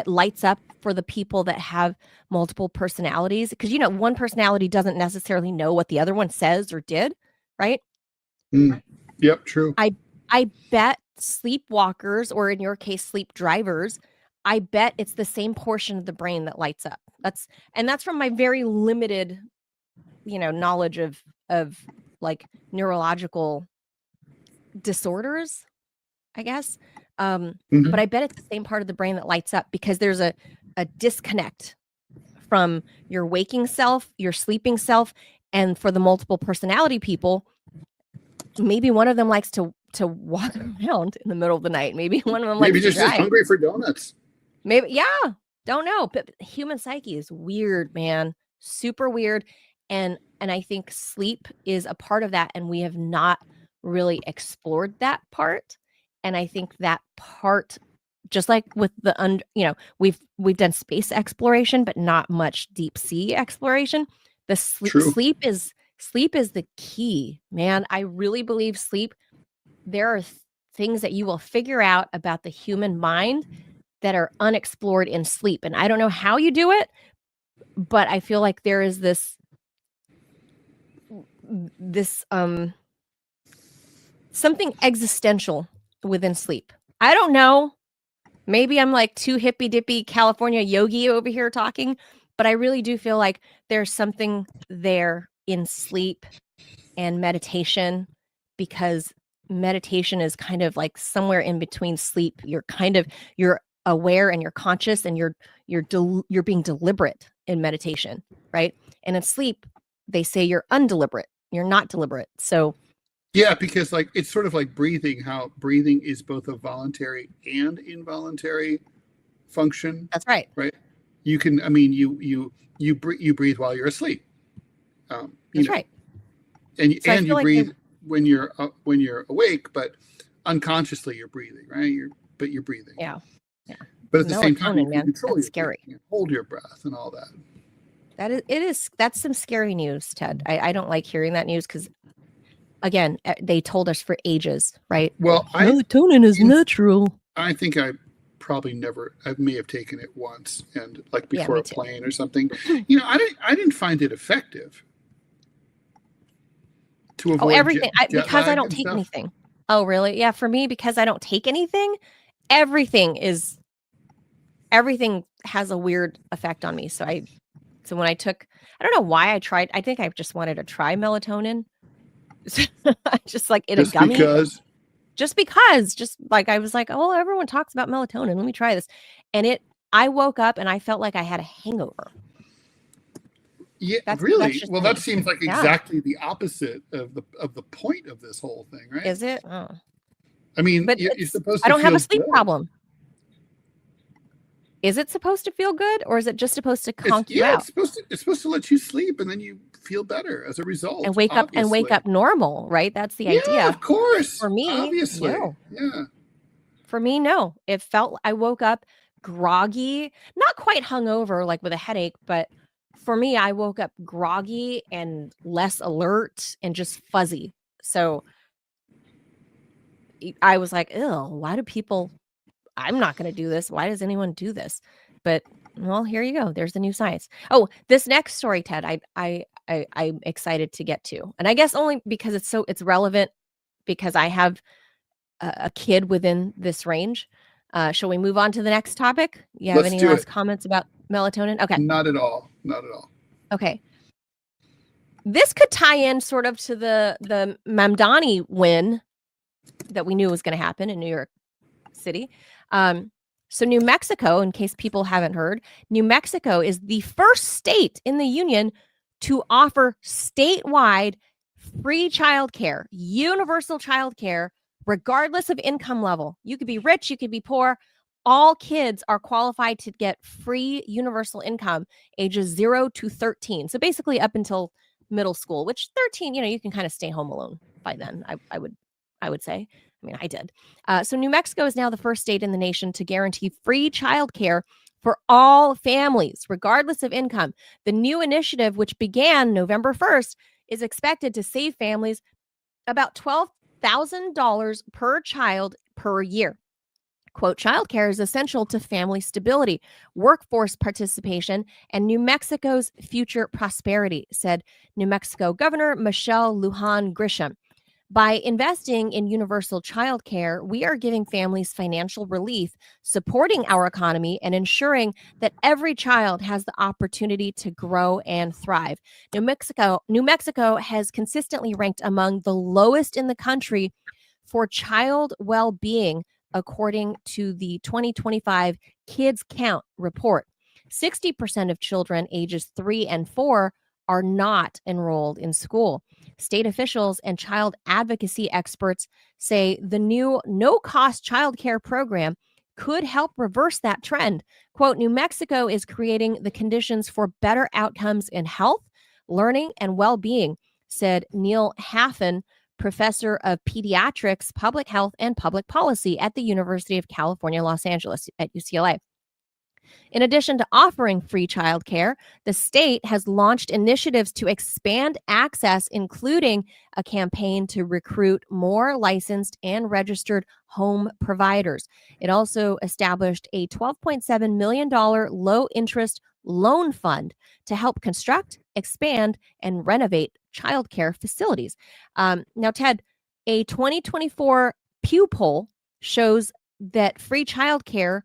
lights up for the people that have multiple personalities, because one personality doesn't necessarily know what the other one says or did. right? Yep, true. I bet sleepwalkers, or in your case, sleep drivers, I bet it's the same portion of the brain that lights up. That's from my very limited, knowledge of like neurological disorders, I guess. But I bet it's the same part of the brain that lights up, because there's a disconnect from your waking self, your sleeping self, and for the multiple personality people, maybe one of them likes to walk around in the middle of the night. Maybe one of them likes to just drive. hungry for donuts. Maybe, yeah, don't know. But human psyche is weird, man. Super weird. And I think sleep is a part of that, and we have not really explored that part. And I think that part, just like with the we've done space exploration, but not much deep sea exploration. The sleep is the key, man. I really believe sleep. There are things that you will figure out about the human mind that are unexplored in sleep. And I don't know how you do it, but I feel like there is this something existential within sleep. I don't know. Maybe I'm like too hippy dippy California yogi over here talking, but I really do feel like there's something there in sleep and meditation, because meditation is kind of like somewhere in between sleep. You're aware and you're conscious, and you're being deliberate in meditation, right? And in sleep, they say you're undeliberate. You're not deliberate. So yeah, because like it's sort of like breathing, how breathing is both a voluntary and involuntary function. That's right. Right. You can, I mean, you breathe while you're asleep. That's right. And you breathe when you're awake, but unconsciously you're breathing, right? You're breathing. Yeah. Yeah. But at the same time, you man, control that's your scary. breathing, hold your breath and all that. That's some scary news, Ted. I don't like hearing that news, because again, they told us for ages, right? Well, melatonin is natural. I think I may have taken it once, and like before a plane or something. I didn't find it effective to avoid everything because I don't take anything. Oh, really? Yeah, for me, because I don't take anything, everything has a weird effect on me. So when I took, I don't know why I tried. I think I just wanted to try melatonin. Just like in a gummy. Just because I was like, oh, everyone talks about melatonin. Let me try this. And I woke up and I felt like I had a hangover. Yeah, really? Well, that seems like exactly the opposite of the point of this whole thing, right? Is it? Oh. I mean, you're supposed to. I don't have a sleep problem. Is it supposed to feel good, or is it just supposed to conk you out? It's supposed to let you sleep, and then you feel better as a result. And wake up normal, right? That's the idea. Yeah, of course. For me, obviously, no. Yeah. For me, no. It felt, I woke up groggy, not quite hungover, like with a headache, but for me, I woke up groggy and less alert and just fuzzy. So I was like, ew, why do people, I'm not going to do this. Why does anyone do this? But well, here you go. There's the new science. Oh, this next story, Ted, I'm excited to get to. And I guess only because it's relevant, because I have a kid within this range. Shall we move on to the next topic? You have any last comments about melatonin? Okay. Not at all. Not at all. Okay. This could tie in sort of to the Mamdani win that we knew was going to happen in New York City. So New Mexico, in case people haven't heard, New Mexico is the first state in the union to offer statewide free childcare, universal childcare, regardless of income level. You could be rich, you could be poor. All kids are qualified to get free universal income ages 0 to 13. So basically up until middle school, which 13, you can kind of stay home alone by then, I would say. I mean, I did. So New Mexico is now the first state in the nation to guarantee free childcare for all families, regardless of income. The new initiative, which began November 1st, is expected to save families about $12,000 per child per year. Quote, childcare is essential to family stability, workforce participation, and New Mexico's future prosperity, said New Mexico Governor Michelle Lujan Grisham. By investing in universal childcare, we are giving families financial relief, supporting our economy, and ensuring that every child has the opportunity to grow and thrive. New Mexico has consistently ranked among the lowest in the country for child well-being, according to the 2025 Kids Count report. 60% of children ages 3 and 4 are not enrolled in school. State officials and child advocacy experts say the new no-cost childcare program could help reverse that trend. Quote, New Mexico is creating the conditions for better outcomes in health, learning, and well-being, said Neil Haffen, professor of pediatrics, public health, and public policy at the University of California, Los Angeles at UCLA. In addition to offering free childcare, the state has launched initiatives to expand access, including a campaign to recruit more licensed and registered home providers. It also established a $12.7 million low-interest loan fund to help construct, expand, and renovate childcare facilities. Now, Ted, a 2024 Pew poll shows that free childcare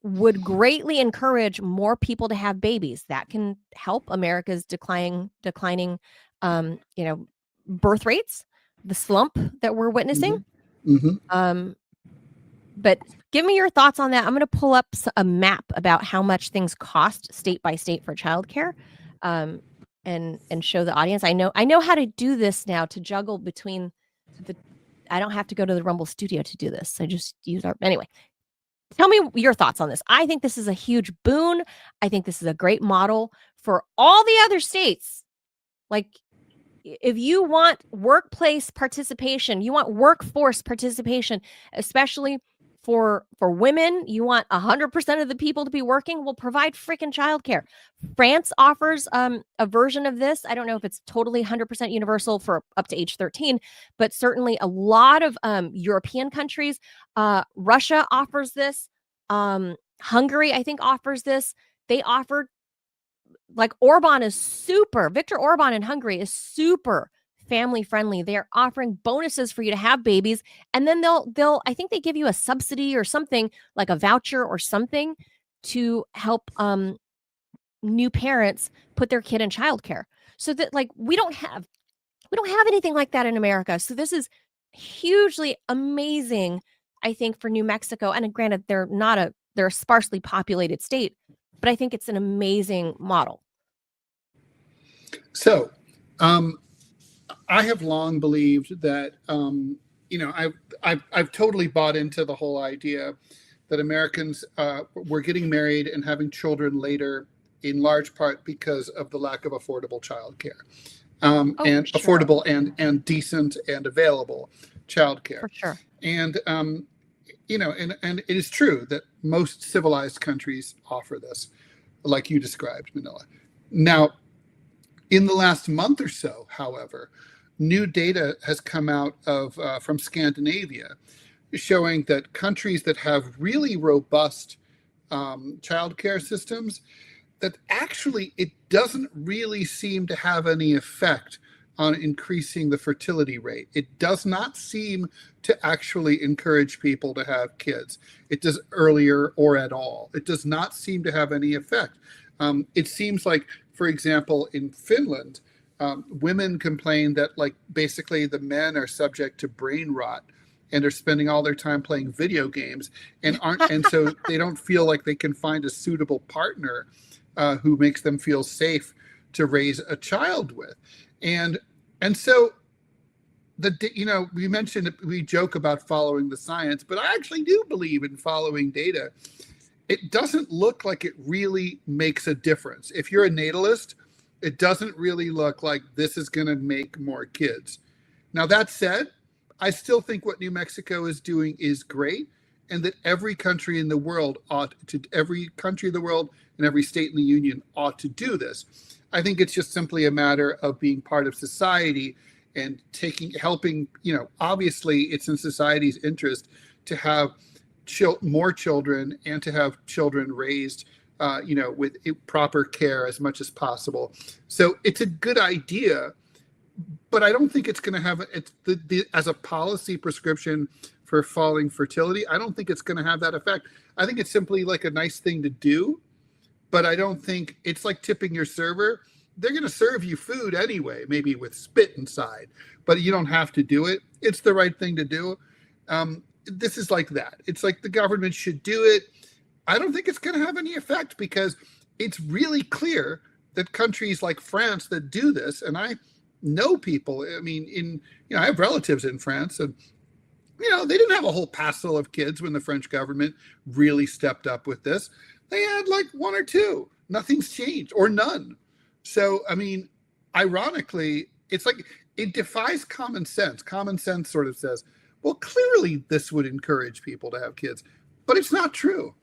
would greatly encourage more people to have babies. That can help America's declining, birth rates, the slump that we're witnessing. Mm-hmm. But give me your thoughts on that. I'm going to pull up a map about how much things cost state by state for childcare, and show the audience. I know how to do this now, to juggle between the. I don't have to go to the Rumble studio to do this. I just use our anyway. Tell me your thoughts on this. I think this is a huge boon. I think this is a great model for all the other states. Like, if you want workplace participation, you want workforce participation, especially for women, you want 100% of the people to be working, we'll provide freaking childcare. France offers a version of this. I don't know if it's totally 100% universal for up to age 13, but certainly a lot of European countries. Russia offers this. Hungary, I think, offers this. They offer, like, Viktor Orban in Hungary is super family friendly. They're offering bonuses for you to have babies, and then they'll I think they give you a subsidy or something, like a voucher or something, to help new parents put their kid in childcare. So that, like, we don't have anything like that in America. So this is hugely amazing, I think, for New Mexico. And granted, they're a sparsely populated state, but I think it's an amazing model. So, I have long believed that, I've totally bought into the whole idea that Americans were getting married and having children later, in large part because of the lack of affordable childcare, and sure. Affordable and decent and available childcare. For sure. And and it is true that most civilized countries offer this, like you described, Manila. Now, in the last month or so, however, new data has come out from Scandinavia, showing that countries that have really robust childcare systems, that actually it doesn't really seem to have any effect on increasing the fertility rate. It does not seem to actually encourage people to have kids. It does earlier or at all. It does not seem to have any effect. It seems like, for example, in Finland, women complain that, like, basically the men are subject to brain rot and are spending all their time playing video games, and so they don't feel like they can find a suitable partner who makes them feel safe to raise a child with. And so we mentioned, we joke about following the science, but I actually do believe in following data. It doesn't look like it really makes a difference. If you're a natalist, it doesn't really look like this is going to make more kids. Now, that said, I still think what New Mexico is doing is great, and that every country in the world and every state in the union ought to do this. I think it's just simply a matter of being part of society and helping, obviously it's in society's interest to have more children and to have children raised, with proper care as much as possible. So it's a good idea, but I don't think it's going to have as a policy prescription for falling fertility. I don't think it's going to have that effect. I think it's simply like a nice thing to do, but I don't think it's like tipping your server. They're going to serve you food anyway, maybe with spit inside, but you don't have to do it. It's the right thing to do. This is like that. It's like the government should do it. I don't think it's going to have any effect because it's really clear that countries like France that do this, and I know people, I mean, I have relatives in France, and they didn't have a whole passel of kids when the French government really stepped up with this. They had like one or two. Nothing's changed, or none. So, I mean, ironically, it's like it defies common sense. Common sense sort of says, well, clearly this would encourage people to have kids, but it's not true.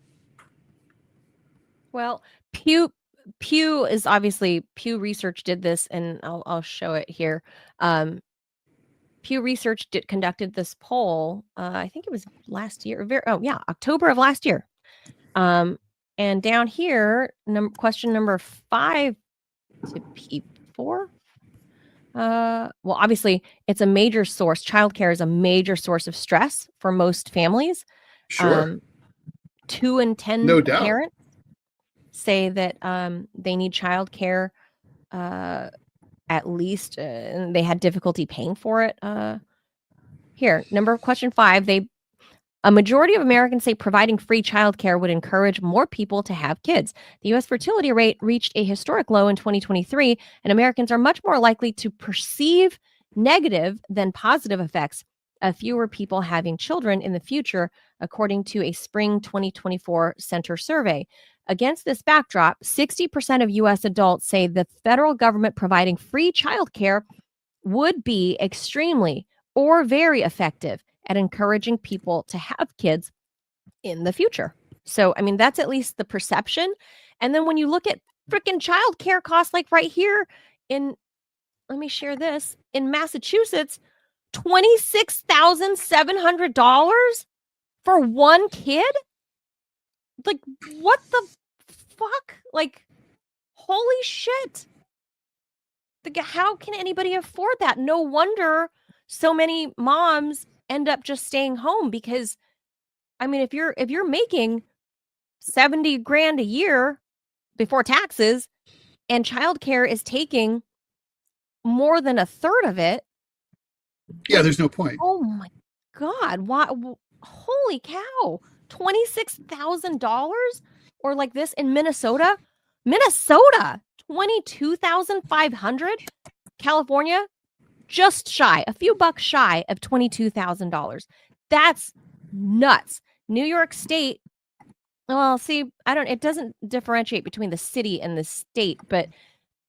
Well, Pew Research did this, and I'll show it here. Pew Research conducted this poll. I think it was last year. October of last year. And down here, question number 5 to P4. Well, obviously, it's a major source. Childcare is a major source of stress for most families. Sure. 2 in 10 No doubt. parents say that they need childcare. At least they had difficulty paying for it. Here, question 5. A majority of Americans say providing free childcare would encourage more people to have kids. The U.S. fertility rate reached a historic low in 2023, and Americans are much more likely to perceive negative than positive effects of fewer people having children in the future, according to a spring 2024 Center survey. Against this backdrop, 60% of U.S. adults say the federal government providing free childcare would be extremely or very effective at encouraging people to have kids in the future. So, I mean, that's at least the perception. And then when you look at freaking childcare costs, like right here let me share this, in Massachusetts, $26,700 for one kid? Like, what the fuck? Like, holy shit. How can anybody afford that? No wonder so many moms end up just staying home, because, I mean, if you're making 70 grand a year before taxes and childcare is taking more than a third of it. Yeah, there's no point. Oh my God. Why? Holy cow. $26,000? Or like this in Minnesota, $22,500. California, just shy, a few bucks shy of $22,000. That's nuts. New York State, well, see, it doesn't differentiate between the city and the state, but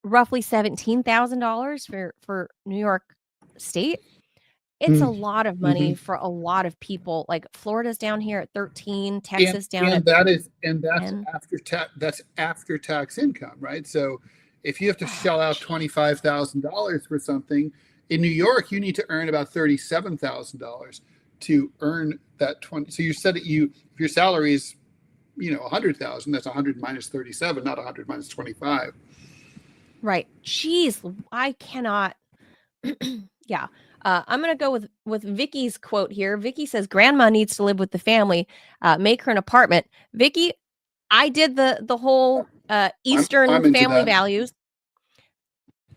roughly $17,000 for New York State. It's a lot of money for a lot of people. Like Florida's down here at 13, Texas down at that's 10. after tax. That's after tax income, right? So if you have to shell out $25,000 for something in New York, you need to earn about $37,000 to earn that 20. So you said if your salary is, $100,000, that's 100 minus 37, not 100 minus 25. Right. Jeez, I cannot. Yeah. I'm going to go with Vicky's quote here. Vicky says, grandma needs to live with the family. Make her an apartment. Vicky, I did the whole Eastern family values.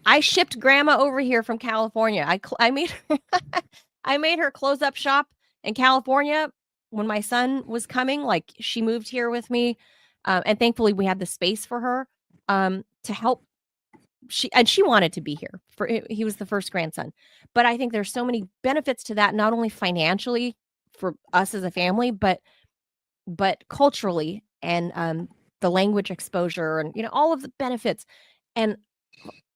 I shipped grandma over here from California. I made I made her close up shop in California when my son was coming. Like, she moved here with me, and thankfully we had the space for her to help. She wanted to be here. He was the first grandson, but I think there's so many benefits to that, not only financially for us as a family, but culturally, and the language exposure, and all of the benefits. And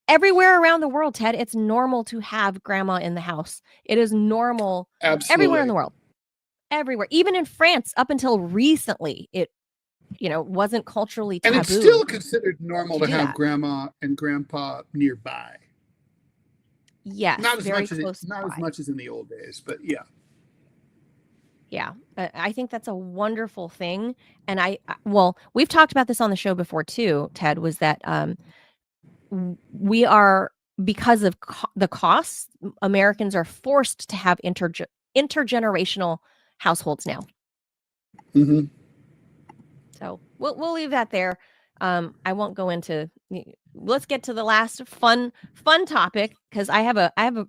everywhere around the world, Ted, it's normal to have grandma in the house. It is normal. Absolutely. Everywhere in the world. Everywhere. Even in France, up until recently, it wasn't culturally taboo. And it's still considered normal to have grandma and grandpa nearby. Yes, not as very much close as not as much as in the old days, but yeah. Yeah, I think that's a wonderful thing. And well, we've talked about this on the show before too, Ted, was that we are, because of the costs, Americans are forced to have intergenerational households now. Mm-hmm. So we'll leave that there. I won't go into. Let's get to the last fun topic, because I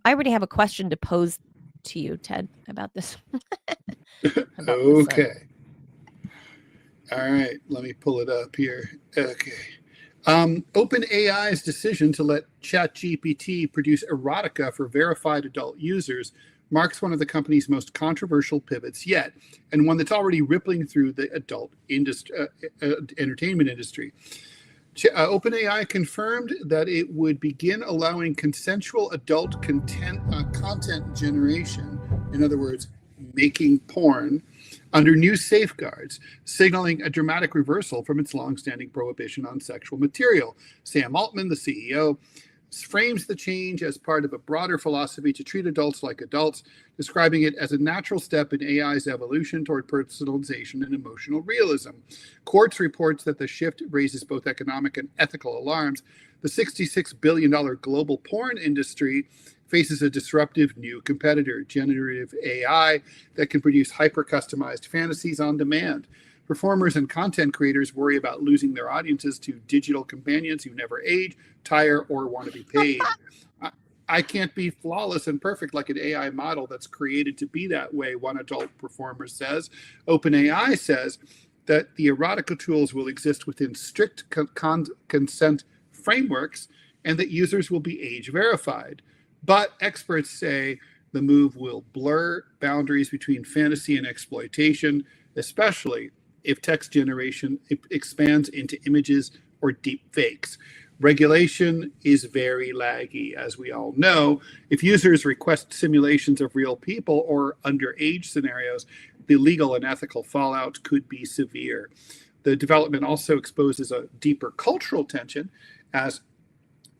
already have a question to pose to you, Ted, about this. Okay. All right, let me pull it up here. Okay. OpenAI's decision to let ChatGPT produce erotica for verified adult users marks one of the company's most controversial pivots yet, and one that's already rippling through the adult entertainment industry. OpenAI confirmed that it would begin allowing consensual adult content generation, in other words, making porn, under new safeguards, signaling a dramatic reversal from its longstanding prohibition on sexual material. Sam Altman, the CEO, frames the change as part of a broader philosophy to treat adults like adults, describing it as a natural step in AI's evolution toward personalization and emotional realism. Quartz reports that the shift raises both economic and ethical alarms. The $66 billion global porn industry faces a disruptive new competitor, generative AI, that can produce hyper-customized fantasies on demand. Performers and content creators worry about losing their audiences to digital companions who never age, tire, or want to be paid. I can't be flawless and perfect like an AI model that's created to be that way, one adult performer says. OpenAI says that the erotica tools will exist within strict consent frameworks and that users will be age verified. But experts say the move will blur boundaries between fantasy and exploitation, especially if text generation expands into images or deep fakes. Regulation is very laggy, as we all know. If users request simulations of real people or underage scenarios, the legal and ethical fallout could be severe. The development also exposes a deeper cultural tension. As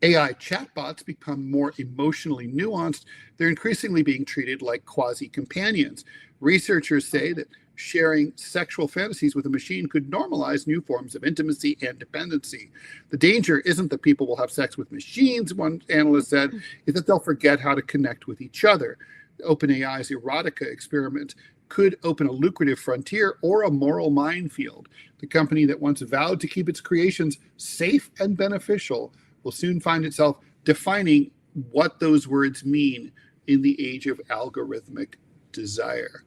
AI chatbots become more emotionally nuanced, they're increasingly being treated like quasi-companions. Researchers say that sharing sexual fantasies with a machine could normalize new forms of intimacy and dependency. The danger isn't that people will have sex with machines, one analyst said, is that they'll forget how to connect with each other. OpenAI's erotica experiment could open a lucrative frontier or a moral minefield. The company that once vowed to keep its creations safe and beneficial will soon find itself defining what those words mean in the age of algorithmic desire.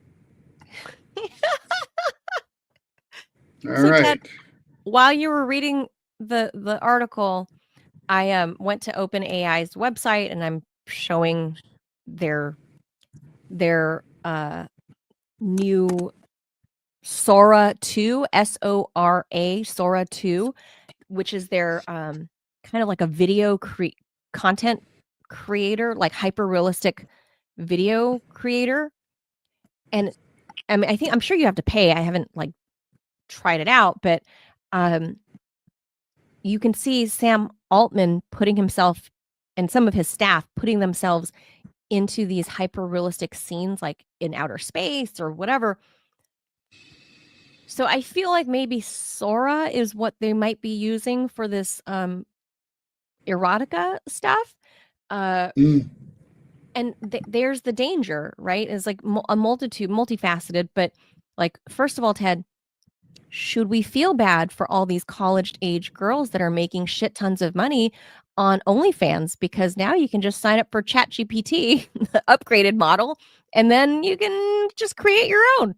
All So, right. Ted, while you were reading the article, I went to OpenAI's website and I'm showing their new Sora 2, Sora, Sora 2, which is their kind of like a video content creator, like hyper realistic video creator. And I mean, I'm sure you have to pay. I haven't like tried it out, but you can see Sam Altman putting himself and some of his staff putting themselves into these hyper realistic scenes, like in outer space or whatever. So I feel like maybe Sora is what they might be using for this erotica stuff. And there's the danger, right? It's like a multifaceted, but like, first of all, Ted, should we feel bad for all these college-age girls that are making shit tons of money on OnlyFans? Because now you can just sign up for ChatGPT, the upgraded model, and then you can just create your own.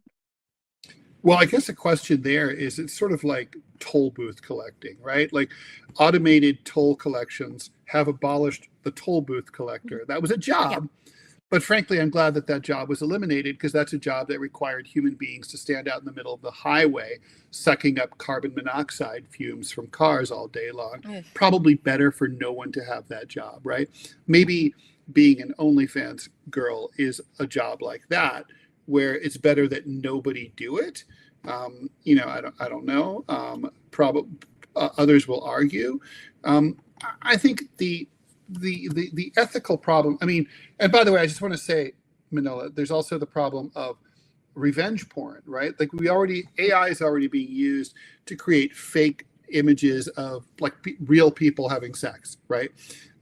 Well, I guess the question there is, it's sort of like toll booth collecting, right? Like automated toll collections have abolished the toll booth collector. That was a job. Yeah. But frankly, I'm glad that job was eliminated, because that's a job that required human beings to stand out in the middle of the highway, sucking up carbon monoxide fumes from cars all day long. Probably better for no one to have that job, right? Maybe being an OnlyFans girl is a job like that, where it's better that nobody do it. I don't know. Probably others will argue. I think the ethical problem. I mean, and by the way, I just want to say, Manila, there's also the problem of revenge porn, right? Like AI is already being used to create fake images of like real people having sex, right?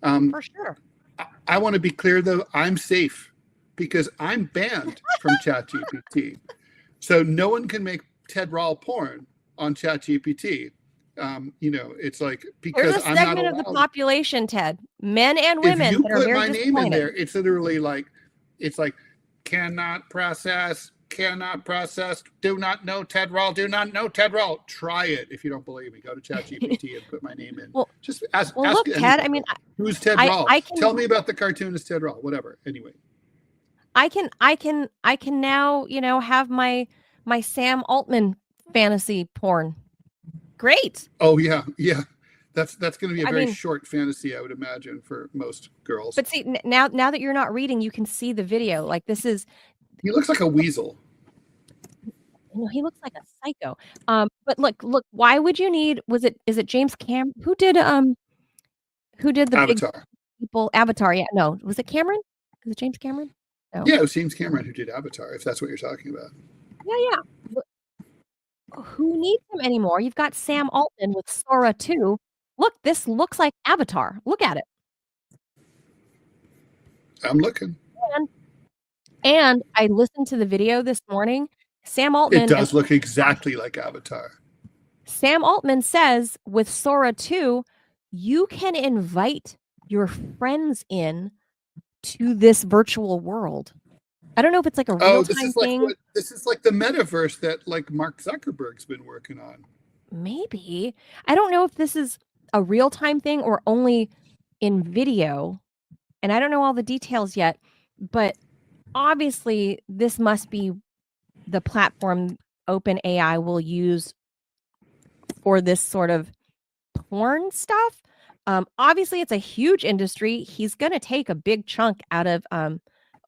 For sure. I want to be clear though, I'm safe because I'm banned from ChatGPT. So no one can make Ted Rall porn on ChatGPT. It's like because There's a I'm not segment of the allowed. population, Ted, men and If women, you that are put very my name in there, disappointed. it's literally like, it's like, cannot process, do not know Ted Rall, do not know Ted Rall. Try it if you don't believe me. Go to ChatGPT and put my name in. Well, Just ask look, Ted. I mean, who's Ted Rall? Tell me about the cartoonist Ted Rall. Whatever. Anyway, I can now, have my Sam Altman fantasy porn. Great. Oh yeah. That's going to be a very mean, short fantasy, I would imagine, for most girls. But see, now that you're not reading, you can see the video. Like, this is. He looks like a weasel. He looks like a psycho. But look. Why would you need? Is it James Cameron who did the Avatar? Big people Avatar? Yeah, no, was it Cameron? Was it James Cameron? No. Yeah, it was James Cameron who did Avatar. If that's what you're talking about. Yeah. Who needs him anymore? You've got Sam Altman with Sora 2. Look, this looks like Avatar. Look at it. I'm looking. And I listened to the video this morning. Sam Altman. It does look exactly like Avatar. Sam Altman says with Sora 2, you can invite your friends in to this virtual world. I don't know if it's like a real-time thing. This is like the metaverse that like Mark Zuckerberg's been working on. Maybe. I don't know if this is a real-time thing or only in video. And I don't know all the details yet, but obviously this must be the platform OpenAI will use for this sort of porn stuff. Obviously it's a huge industry. He's going to take a big chunk out of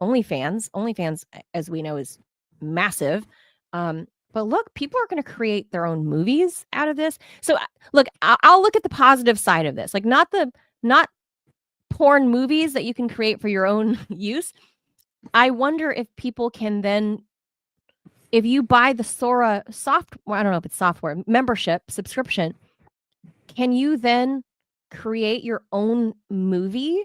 OnlyFans. OnlyFans, as we know, is massive. But look, people are going to create their own movies out of this. So look, I'll look at the positive side of this. Like not porn movies that you can create for your own use. I wonder if people can then, if you buy the Sora I don't know if it's software, membership, subscription, can you then create your own movie?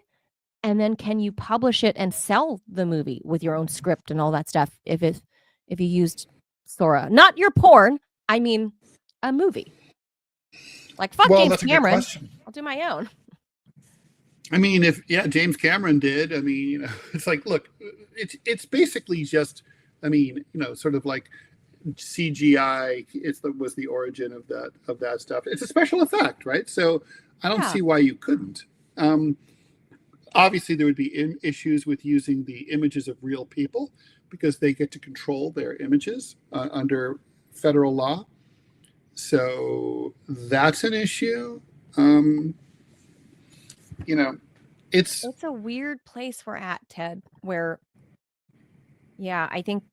And then can you publish it and sell the movie with your own script and all that stuff if you used Sora? Not your porn, I mean a movie. Like James Cameron. I'll do my own. I mean, James Cameron did. I mean, it's like, look, it's basically just, I mean, sort of like CGI. Was the origin of that stuff. It's a special effect, right? So I don't see why you couldn't. Obviously, there would be issues with using the images of real people because they get to control their images under federal law. So that's an issue. It's a weird place we're at, Ted, where, I think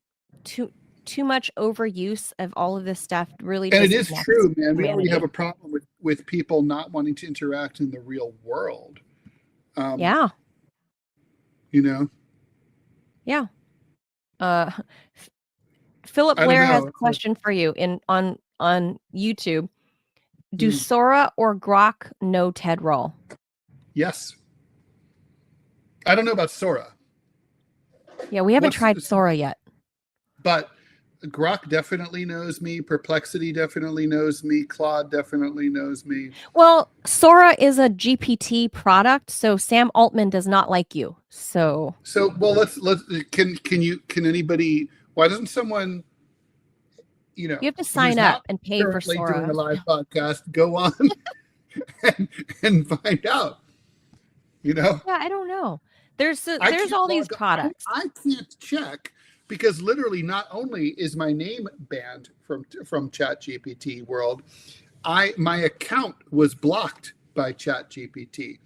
too much overuse of all of this stuff really. And it is true, man. We already have a problem with people not wanting to interact in the real world. Yeah. Philip Blair has a question for you on YouTube. Do Sora or Grok know Ted Rall? Yes. I don't know about Sora. Yeah, we haven't tried Sora yet. But Grok definitely knows me. Perplexity definitely knows me. Claude definitely knows me. Well, Sora is a GPT product, so Sam Altman does not like you. So well, let's can anybody? Why doesn't someone? You have to sign up and pay for Sora. Doing a live podcast, go on and find out. Yeah, I don't know. There's all these products. I can't check. Because literally, not only is my name banned from ChatGPT world, my account was blocked by ChatGPT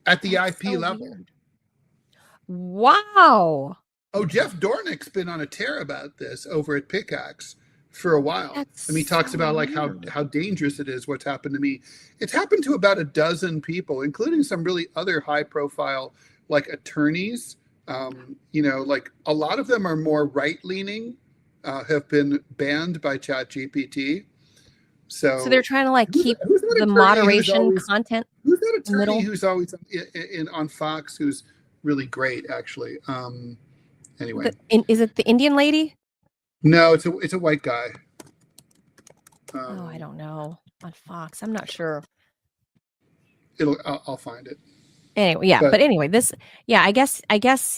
at the IP level. Weird. Wow. Oh, Jeff Dornick's been on a tear about this over at Pickaxe for a while. He talks about like how dangerous it is. What's happened to me? It's happened to about a dozen people, including some really other high profile like attorneys. Like a lot of them are more right-leaning, have been banned by ChatGPT. So they're trying to like keep who's that the attorney moderation content. Who's that attorney middle? who's always on Fox, who's really great, actually? Anyway. Is it the Indian lady? No, it's a white guy. I don't know. On Fox, I'm not sure. I'll find it. Anyway, yeah, but anyway, I guess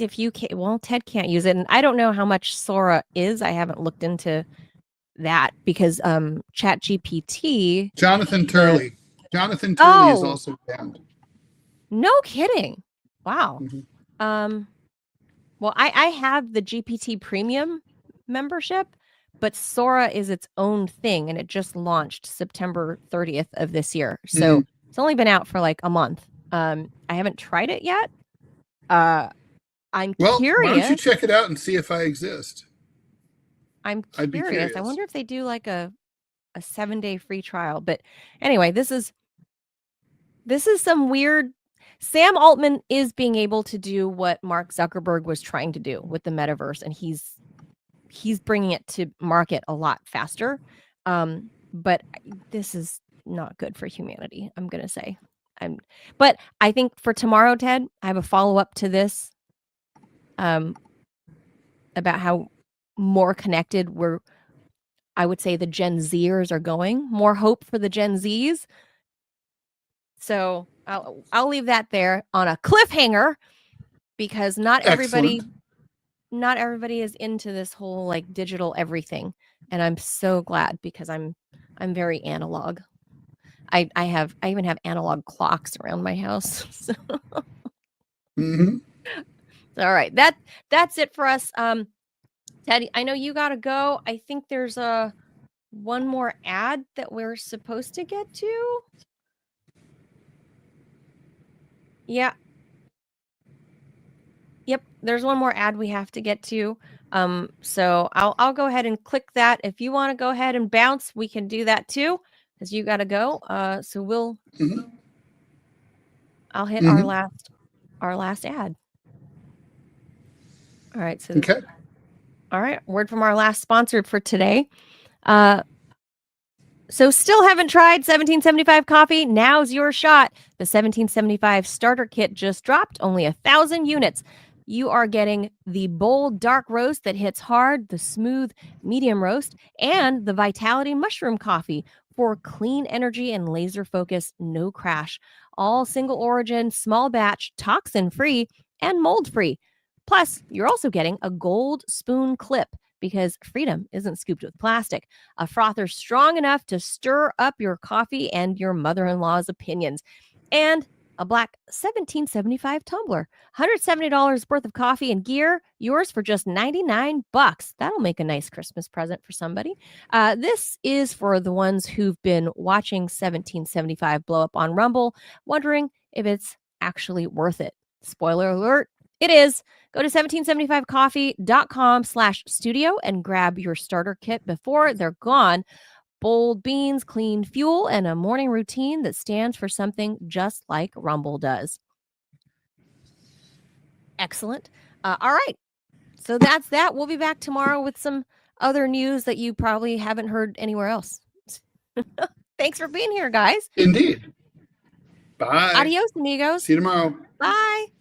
if you can't, well, Ted can't use it, and I don't know how much Sora is. I haven't looked into that because ChatGPT. Jonathan Turley is also banned. No kidding. Wow. Mm-hmm. Well, I have the GPT Premium membership, but Sora is its own thing, and it just launched September 30th of this year. So it's only been out for like a month. I haven't tried it yet. I'm curious. Why don't you check it out and see if I exist? I'm curious. I wonder if they do like a 7-day free trial. But anyway, this is some weird. Sam Altman is being able to do what Mark Zuckerberg was trying to do with the metaverse, and he's bringing it to market a lot faster. But this is not good for humanity, I'm going to say. But I think for tomorrow, Ted, I have a follow-up to this about how more connected I would say the Gen Zers are going. More hope for the Gen Zs. So I'll leave that there on a cliffhanger, because not everybody is into this whole like digital everything, and I'm so glad, because I'm very analog. I even have analog clocks around my house. So. Mm-hmm. All right, that's it for us. Teddy, I know you gotta go. I think there's one more ad that we're supposed to get to. Yeah. Yep, there's one more ad we have to get to. So I'll go ahead and click that. If you want to go ahead and bounce, we can do that too, because you got to go. So we'll. Mm-hmm. I'll hit our last ad. All right. So. Okay. All right. Word from our last sponsor for today. So still haven't tried 1775 coffee? Now's your shot. The 1775 starter kit just dropped, only 1,000 units. You are getting the bold dark roast that hits hard, the smooth medium roast, and the Vitality mushroom coffee for clean energy and laser focus, no crash. All single origin, small batch, toxin free, and mold free. Plus, you're also getting a gold spoon clip, because freedom isn't scooped with plastic. A frother strong enough to stir up your coffee and your mother-in-law's opinions. And a black 1775 tumbler. $170 worth of coffee and gear, yours for just $99. That'll make a nice Christmas present for somebody. This is for the ones who've been watching 1775 blow up on Rumble, wondering if it's actually worth it. Spoiler alert, it is. Go to 1775coffee.com/studio and grab your starter kit before they're gone. Bold beans, clean fuel, and a morning routine that stands for something just like Rumble does. Excellent. All right. So that's that. We'll be back tomorrow with some other news that you probably haven't heard anywhere else. Thanks for being here, guys. Indeed. Bye. Adios, amigos. See you tomorrow. Bye.